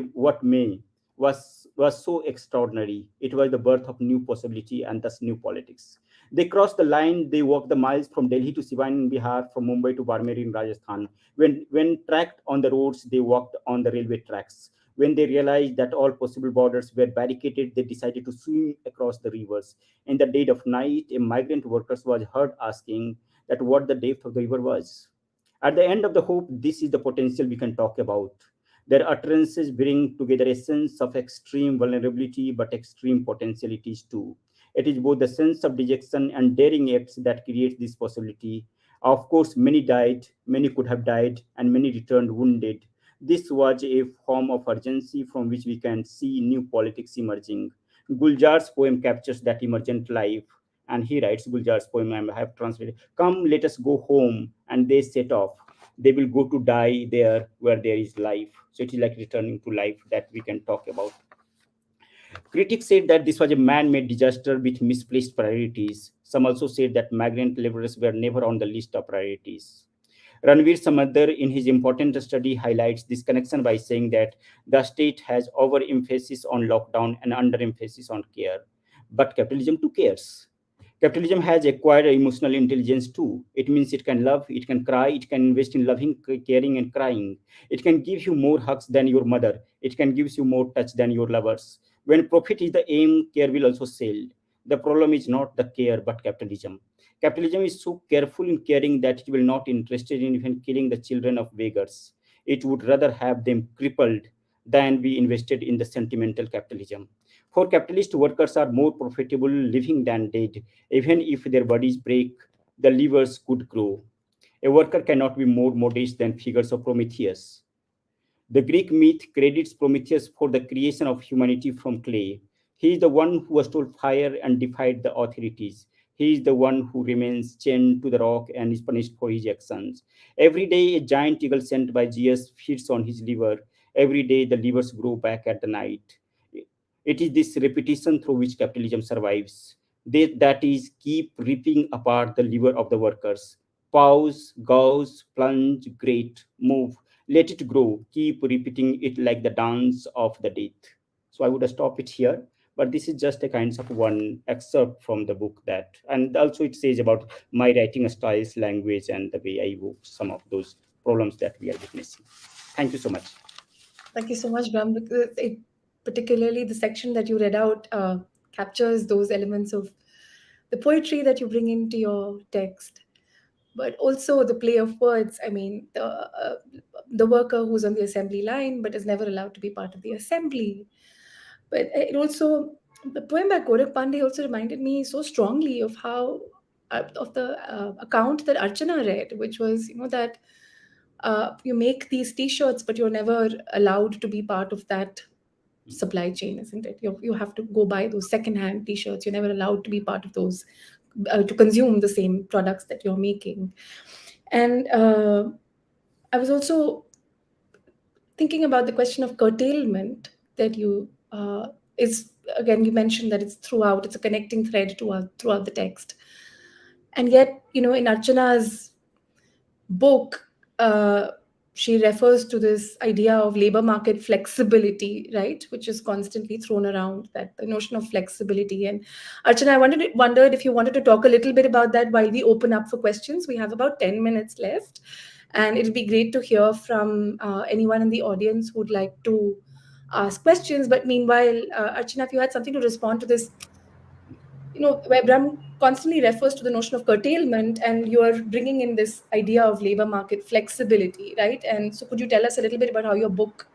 may, was so extraordinary. It was the birth of new possibility and thus new politics. They crossed the line, they walked the miles from Delhi to Siwan in Bihar, from Mumbai to Barmer in Rajasthan. When tracked on the roads, they walked on the railway tracks. When they realized that all possible borders were barricaded, they decided to swim across the rivers. In the dead of night, a migrant worker was heard asking that what the depth of the river was. At the end of the hope, this is the potential we can talk about. Their utterances bring together a sense of extreme vulnerability but extreme potentialities too. It is both the sense of dejection and daring acts that creates this possibility. Of course, many died, many could have died, and many returned wounded. This was a form of urgency from which we can see new politics emerging. Guljar's poem captures that emergent life, and he writes Guljar's poem, I have translated, "Come, let us go home," and they set off. They will go to die there where there is life. So it is like returning to life that we can talk about. Critics said that this was a man-made disaster with misplaced priorities. Some also said that migrant laborers were never on the list of priorities. Ranveer Samadar, in his important study, highlights this connection by saying that the state has overemphasis on lockdown and underemphasis on care. But capitalism too cares. Capitalism has acquired emotional intelligence too. It means it can love, it can cry, it can invest in loving, caring, and crying. It can give you more hugs than your mother. It can give you more touch than your lovers. When profit is the aim, care will also sell. The problem is not the care, but capitalism. Capitalism is so careful in caring that it will not interested in even killing the children of beggars. It would rather have them crippled than be invested in the sentimental capitalism. For capitalists, workers are more profitable living than dead. Even if their bodies break, the levers could grow. A worker cannot be more modest than figures of Prometheus. The Greek myth credits Prometheus for the creation of humanity from clay. He is the one who stole fire and defied the authorities. He is the one who remains chained to the rock and is punished for his actions. Every day, a giant eagle sent by Zeus feeds on his liver. Every day, the livers grow back at the night. It is this repetition through which capitalism survives. That is, keep ripping apart the liver of the workers. Pause, gauze, plunge, grate, move, let it grow. Keep repeating it like the dance of the dead. So I would stop it here. But this is just a kind of one excerpt from the book that, and also it says about my writing styles, language, and the way I evoke some of those problems that we are witnessing. Thank you so much. Thank you so much, Brahm. Particularly the section that you read out captures those elements of the poetry that you bring into your text, but also the play of words. I mean, the worker who's on the assembly line but is never allowed to be part of the assembly. But it also, the poem by Gorak Pandey also reminded me so strongly of how of the account that Archana read, which was, that you make these t-shirts, but you're never allowed to be part of that supply chain, isn't it? You have to go buy those second-hand t-shirts. You're never allowed to be part of those, to consume the same products that you're making. And I was also thinking about the question of curtailment that you is, again, you mentioned that it's throughout, it's a connecting thread throughout the text. And yet, in Archana's book, she refers to this idea of labor market flexibility, right, which is constantly thrown around, that the notion of flexibility. And Archana, I wondered if you wanted to talk a little bit about that while we open up for questions. We have about 10 minutes left, and it'll be great to hear from anyone in the audience who'd like to ask questions. But meanwhile, Archana, if you had something to respond to this, where Brahm constantly refers to the notion of curtailment, and you're bringing in this idea of labor market flexibility, right? And so could you tell us a little bit about how your book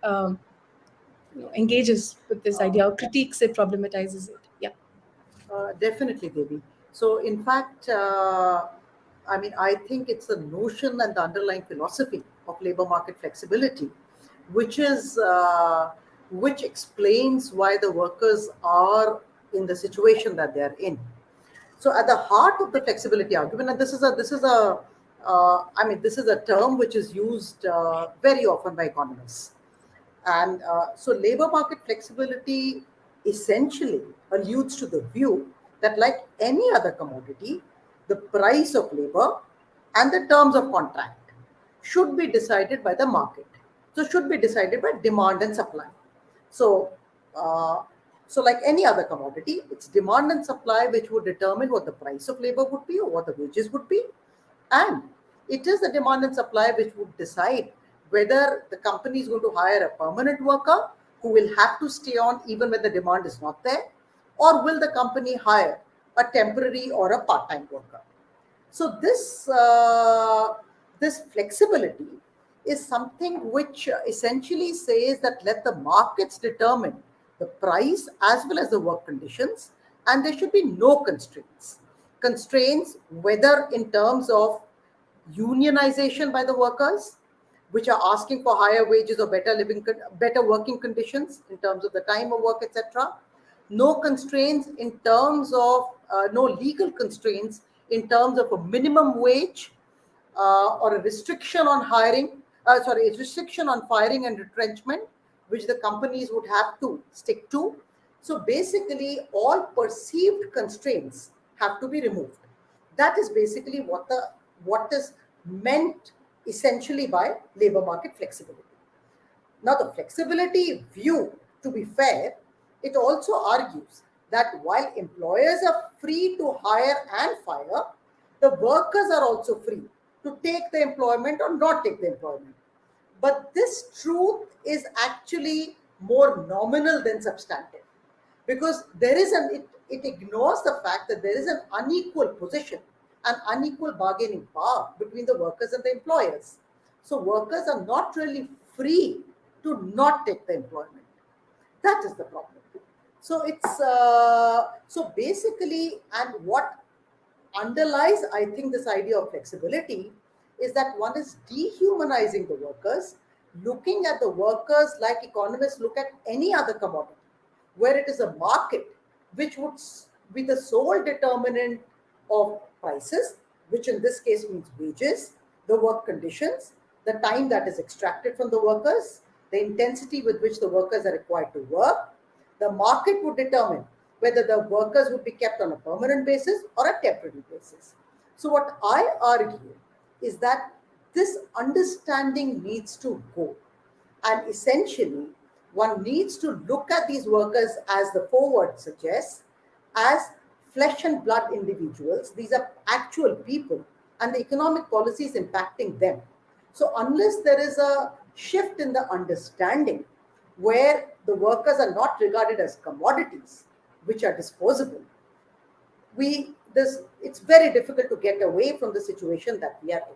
engages with this idea, or critiques it, problematizes it? Yeah. Definitely, Devi. So, in fact, I think it's the notion and the underlying philosophy of labor market flexibility, which explains why the workers are in the situation that they are in. So, at the heart of the flexibility argument, and this is a term which is used very often by economists. And so labor market flexibility essentially alludes to the view that, like any other commodity, the price of labor and the terms of contract should be decided by the market. So should be decided by demand and supply. So, like any other commodity, it's demand and supply which would determine what the price of labor would be or what the wages would be. And it is the demand and supply which would decide whether the company is going to hire a permanent worker who will have to stay on even when the demand is not there, or will the company hire a temporary or a part-time worker. So this flexibility is something which essentially says that let the markets determine the price as well as the work conditions, and there should be no constraints. Constraints, whether in terms of unionization by the workers, which are asking for higher wages or better working conditions in terms of the time of work, etc. No constraints in terms of no legal constraints in terms of a minimum wage or a restriction on a restriction on firing and retrenchment, which the companies would have to stick to. So basically, all perceived constraints have to be removed. That is basically what is meant essentially by labor market flexibility. Now, the flexibility view, to be fair, it also argues that while employers are free to hire and fire, the workers are also free to take the employment or not take the employment. But this truth is actually more nominal than substantive, because it ignores the fact that there is an unequal position, an unequal bargaining power between the workers and the employers. So workers are not really free to not take the employment. That is the problem. So it's so basically, and what underlies, I think, this idea of flexibility is that one is dehumanizing the workers, looking at the workers like economists look at any other commodity, where it is a market which would be the sole determinant of prices, which in this case means wages, the work conditions, the time that is extracted from the workers, the intensity with which the workers are required to work. The market would determine whether the workers would be kept on a permanent basis or a temporary basis. So what I argue is that this understanding needs to go. And essentially, one needs to look at these workers, as the foreword suggests, as flesh and blood individuals. These are actual people, and the economic policy is impacting them. So unless there is a shift in the understanding where the workers are not regarded as commodities which are disposable, it's very difficult to get away from the situation that we are in.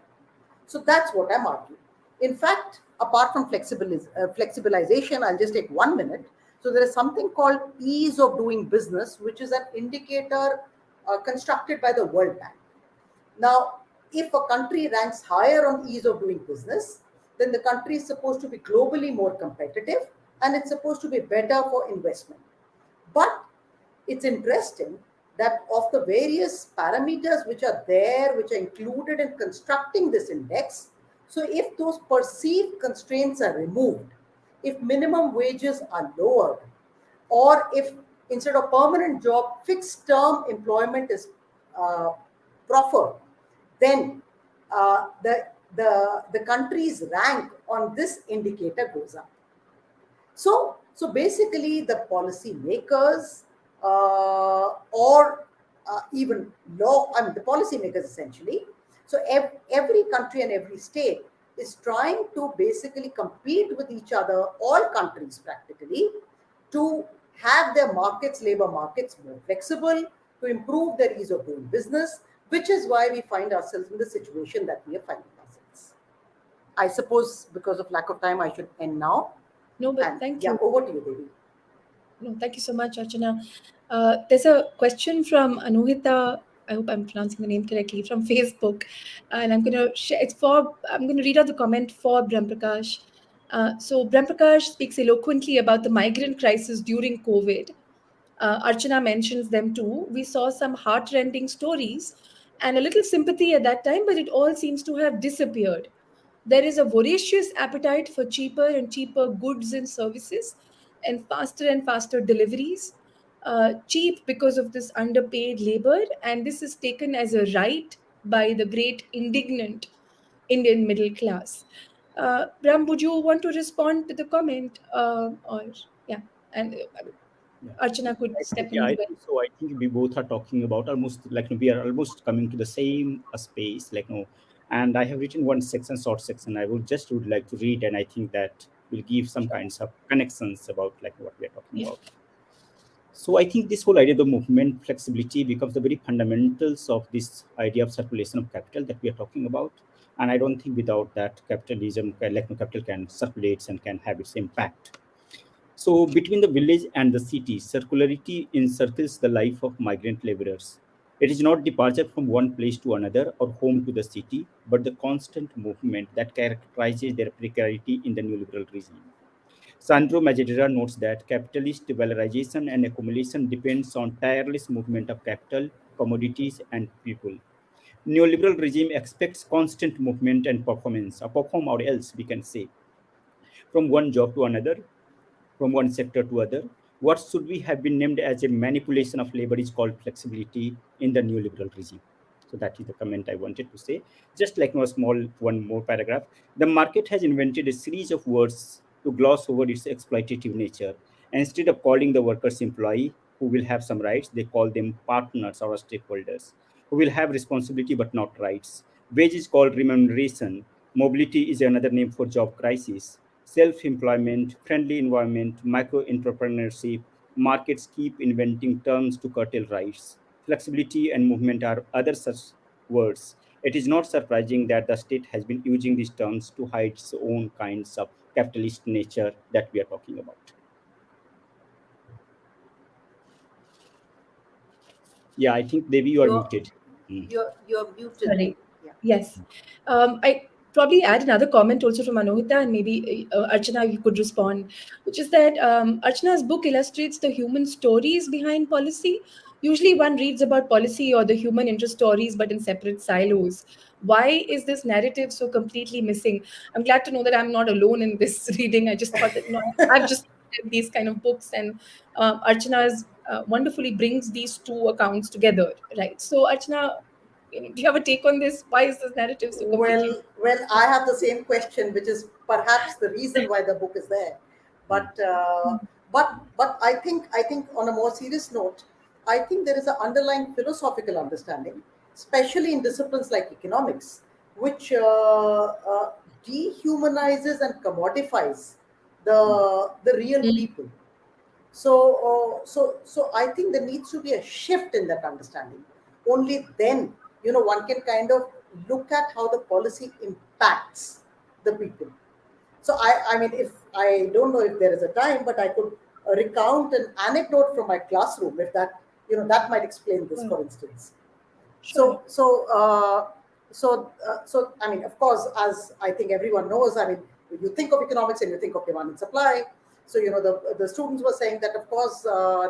So that's what I'm arguing. In fact, apart from flexibilization, I'll just take 1 minute. So there is something called ease of doing business, which is an indicator constructed by the World Bank. Now, if a country ranks higher on ease of doing business, then the country is supposed to be globally more competitive, and it's supposed to be better for investment. But it's interesting that of the various parameters which are there, which are included in constructing this index, so if those perceived constraints are removed, if minimum wages are lowered, or if instead of permanent job, fixed term employment is proffered, then the country's rank on this indicator goes up. So basically, the policy makers or even the policymakers essentially. So every country and every state is trying to basically compete with each other, all countries practically, to have their labor markets more flexible, to improve their ease of doing business, which is why we find ourselves in the situation that we are finding ourselves. I suppose because of lack of time, I should end now. No, but thank you. Over to you, Devi. No, thank you so much, Archana. There's a question from Anuhita. I hope I'm pronouncing the name correctly, from Facebook, and I'm going to share. I'm going to read out the comment for Brahm Prakash. So Brahm Prakash speaks eloquently about the migrant crisis during COVID. Archana mentions them too. We saw some heart-rending stories and a little sympathy at that time, but it all seems to have disappeared. There is a voracious appetite for cheaper and cheaper goods and services and faster deliveries. Cheap because of this underpaid labor, and this is taken as a right by the great indignant Indian middle class. Brahm, would you want to respond to the comment? And Archana could step in. I think so. I think we both are talking about almost we are almost coming to the same space, and I have written one section, short section. I would like to read, and I think that will give some kinds of connections about what we are talking about. So I think this whole idea of the movement flexibility becomes the very fundamentals of this idea of circulation of capital that we are talking about. And I don't think without that capital can circulate and can have its impact. So, between the village and the city, circularity encircles the life of migrant laborers. It is not departure from one place to another or home to the city, but the constant movement that characterizes their precarity in the neoliberal regime. Sandro Majadera notes that capitalist valorization and accumulation depends on tireless movement of capital, commodities, and people. Neoliberal regime expects constant movement and performance, a perform or else we can say, from one job to another, from one sector to other. What should we have been named as a manipulation of labor is called flexibility in the neoliberal regime. So that is the comment I wanted to say. Just like a small one more paragraph, the market has invented a series of words to gloss over its exploitative nature. Instead of calling the workers employee who will have some rights, they call them partners or stakeholders who will have responsibility but not rights. Wage is called remuneration. Mobility is another name for job crisis. Self employment, friendly environment, micro entrepreneurship, markets keep inventing terms to curtail rights. Flexibility and movement are other such words. It is not surprising that the state has been using these terms to hide its own kinds of capitalist nature that we are talking about. Yeah, I think Devi, you are You're muted. Hmm. you're muted, Sorry. Devi. Yeah. Yes. I probably add another comment also from Anohita, and maybe Archana, you could respond, which is that Archana's book illustrates the human stories behind policy. Usually one reads about policy or the human interest stories, but in separate silos. Why is this narrative so completely missing? I'm glad to know that I'm not alone in this reading. I just thought that, I've just read these kind of books, and Archana's wonderfully brings these two accounts together, right? So, Archana, do you have a take on this? Why is this narrative so completely? I have the same question, which is perhaps the reason why the book is there. But I think on a more serious note, I think there is an underlying philosophical understanding, especially in disciplines like economics, which dehumanizes and commodifies the real Mm. people. So I think there needs to be a shift in that understanding. Only then, one can kind of look at how the policy impacts the people. So I mean, if I don't know if there is a time, but I could recount an anecdote from my classroom, if that might explain this, Sure. for instance. Sure. So I mean, of course, as I think everyone knows, I mean, you think of economics and you think of demand and supply. So the students were saying that, of course,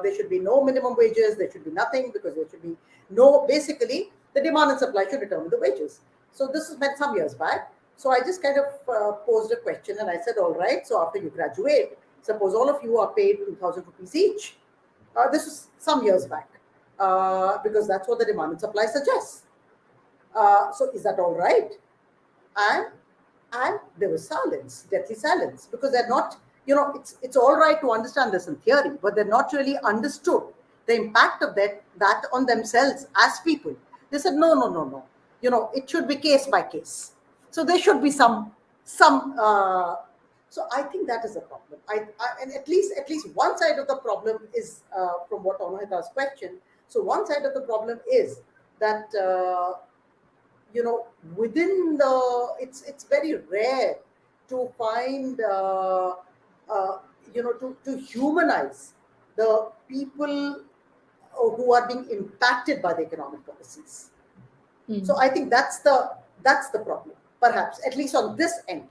there should be no minimum wages, there should be nothing, because there should be no, basically the demand and supply should determine the wages. So this was meant some years back. So I just kind of posed a question, and I said, all right, so after you graduate, suppose all of you are paid 2,000 rupees each. This was some years back, because that's what the demand and supply suggests. So is that all right? And there was silence, deathly silence, because they're not, it's all right to understand this in theory, but they're not really understood the impact of that on themselves as people. They said, no, no, no, no. It should be case by case. So there should be some. So I think that is a problem. And at least one side of the problem is, from what Anahita's question. So one side of the problem is that. Within it's very rare to find, to humanize the people who are being impacted by the economic policies. So I think that's the problem, perhaps, at least on this end,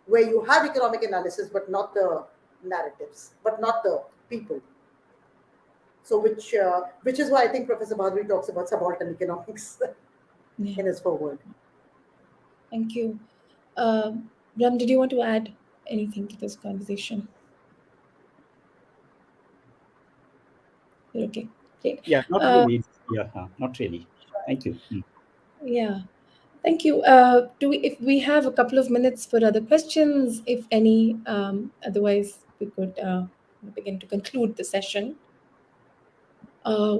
where you have economic analysis but not the narratives, but not the people. So which is why I think Professor Bhaduri talks about subaltern economics Yeah. in his foreword. Thank you. Ram, did you want to add anything to this conversation? You're okay. Great. Yeah, not really. Yeah, not really. Thank you. Yeah. Thank you. If we have a couple of minutes for other questions, if any, otherwise we could begin to conclude the session.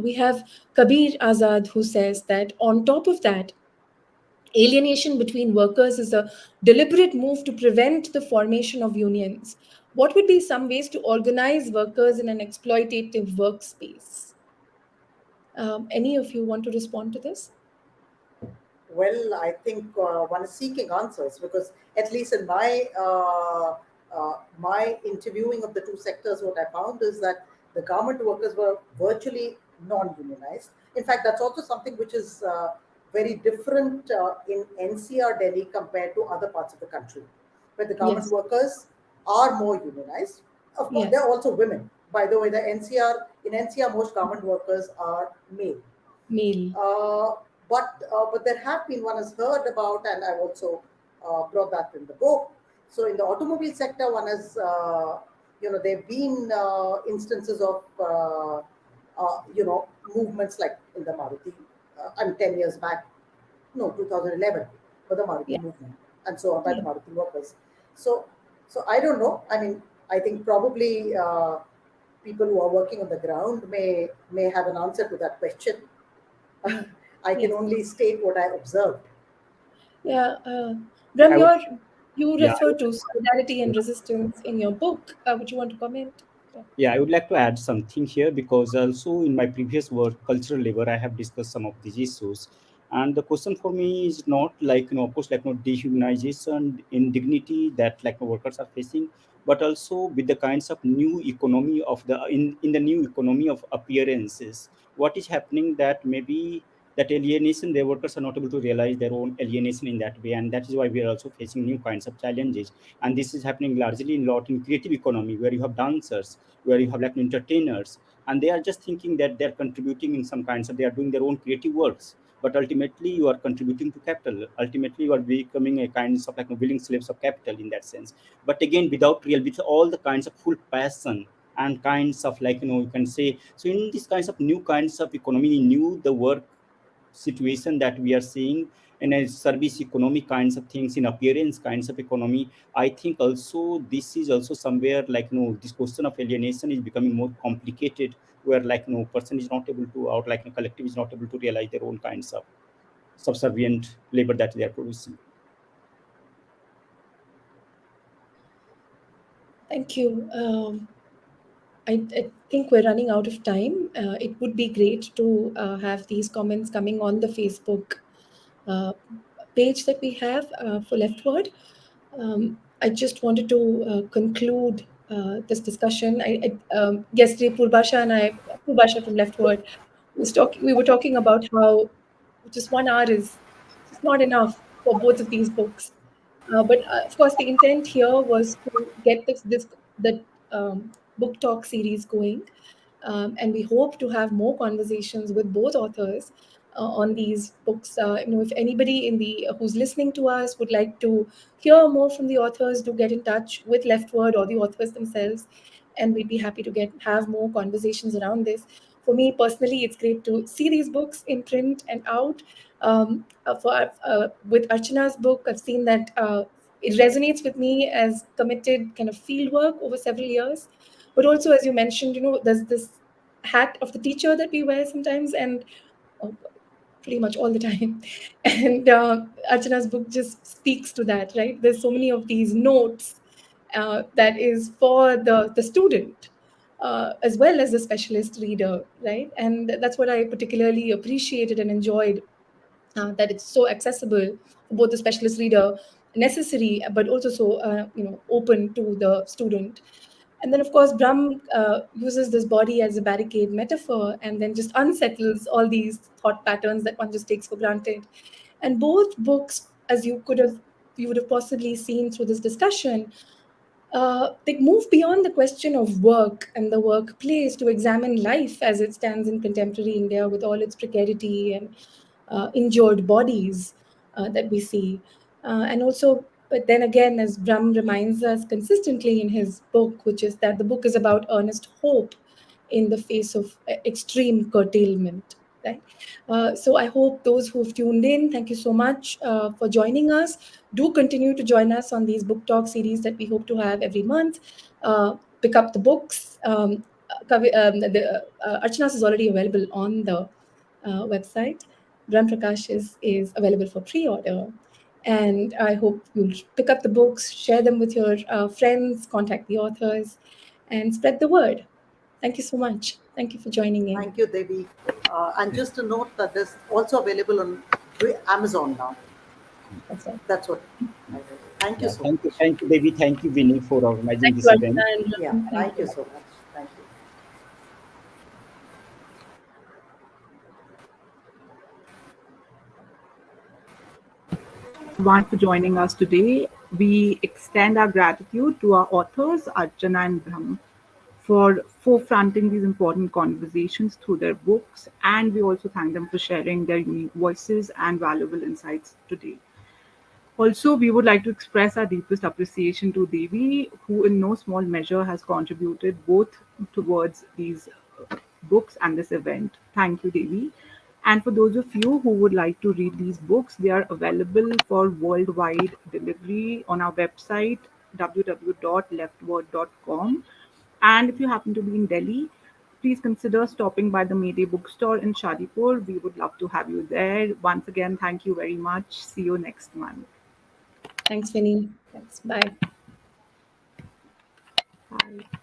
We have Kabir Azad, who says that on top of that, alienation between workers is a deliberate move to prevent the formation of unions. What would be some ways to organize workers in an exploitative workspace? Any of you want to respond to this? Well, I think one is seeking answers, because at least in my my interviewing of the two sectors, what I found is that the government workers were virtually non-unionized. In fact, that's also something which is very different in NCR Delhi compared to other parts of the country, where the government Yes. workers are more unionized. Of course, there Yes. are also women. By the way, the NCR, most government workers are male. Male. Uh, but there have been, one has heard about, and I've also brought that in the book. So in the automobile sector, one has there've been instances of movements like in the Maruti, and 10 years back, no, 2011, for the Yeah. Maruti movement, and so on by the Yeah. Maruti workers. So so I don't know. I mean, I think probably people who are working on the ground may have an answer to that question. Yeah. I can Yes. only state what I observed. Yeah. Bram, I would, you yeah, refer to solidarity and resistance in your book. Would you want to comment? Yeah. Yeah, I would like to add something here because also in my previous work, cultural labor, I have discussed some of these issues. And the question for me is not like, of course, like, dehumanization, indignity that like workers are facing, but also with the kinds of new economy of in the new economy of appearances. What is happening that maybe that alienation, their workers are not able to realize their own alienation in that way. And that is why we are also facing new kinds of challenges. And this is happening largely in lot in creative economy, where you have dancers, where you have like entertainers, and they are just thinking that they're contributing in some kinds of, they are doing their own creative works, but ultimately you are contributing to capital. Ultimately you are becoming a kind of like willing slaves of capital in that sense. But again, without real, with all the kinds of full passion and kinds of like, you can say, so in these kinds of new kinds of economy, new the work situation that we are seeing in a service economy kinds of things, in appearance kinds of economy, I think also this is also somewhere like, this question of alienation is becoming more complicated, where like no person is not able to, or like a collective is not able to realize their own kinds of subservient labor that they are producing. Thank you. I think we're running out of time. It would be great to have these comments coming on the Facebook uh, page that we have for Leftword. I just wanted to conclude this discussion. Yesterday, Purbasha from Leftword, we were talking about how just 1 hour is just not enough for both of these books. But of course, the intent here was to get the book talk series going, and we hope to have more conversations with both authors on these books. If anybody in the who's listening to us would like to hear more from the authors, do get in touch with Leftword or the authors themselves, and we'd be happy to have more conversations around this. For me personally, it's great to see these books in print and out. With Archana's book, I've seen that it resonates with me as committed kind of field work over several years. But also, as you mentioned, there's this hat of the teacher that we wear sometimes, and uh, pretty much all the time. And Archana's book just speaks to that, right? There's so many of these notes that is for the student. As well as the specialist reader, right? And that's what I particularly appreciated and enjoyed, that it's so accessible for both the specialist reader, necessary, but also so open to the student. And then, of course, Brahm uses this body as a barricade metaphor, and then just unsettles all these thought patterns that one just takes for granted. And both books, as you would have possibly seen through this discussion, they move beyond the question of work and the workplace to examine life as it stands in contemporary India, with all its precarity and injured bodies that we see. And also, but then again, as Brahm reminds us consistently in his book, which is that the book is about earnest hope in the face of extreme curtailment. Right. So I hope those who've tuned in, thank you so much for joining us. Do continue to join us on these book talk series that we hope to have every month. Pick up the books. Archana's is already available on the website. Brahma Prakash is available for pre-order. And I hope you'll pick up the books, share them with your friends, contact the authors, and spread the word. Thank you so much. Thank you for joining in. Thank you, Devi. And just to note that this also available on Amazon now. That's all. That's what. Thank you Yeah, so much. thank you, Devi. Thank you, Vinny, for organizing Thank this you, event. Archana and Yeah, Rahul. Thank thank you you. so much. Thank you. Everyone for joining us today. We extend our gratitude to our authors, Archana and Brahm, for forefronting these important conversations through their books, and we also thank them for sharing their unique voices and valuable insights today. Also, we would like to express our deepest appreciation to Devi, who in no small measure has contributed both towards these books and this event. Thank you, Devi. And for those of you who would like to read these books, they are available for worldwide delivery on our website www.leftword.com. And if you happen to be in Delhi, please consider stopping by the Mayday bookstore in Shadipur. We would love to have you there. Once again, thank you very much. See you next month. Thanks, Vinny. Thanks. Bye. Bye.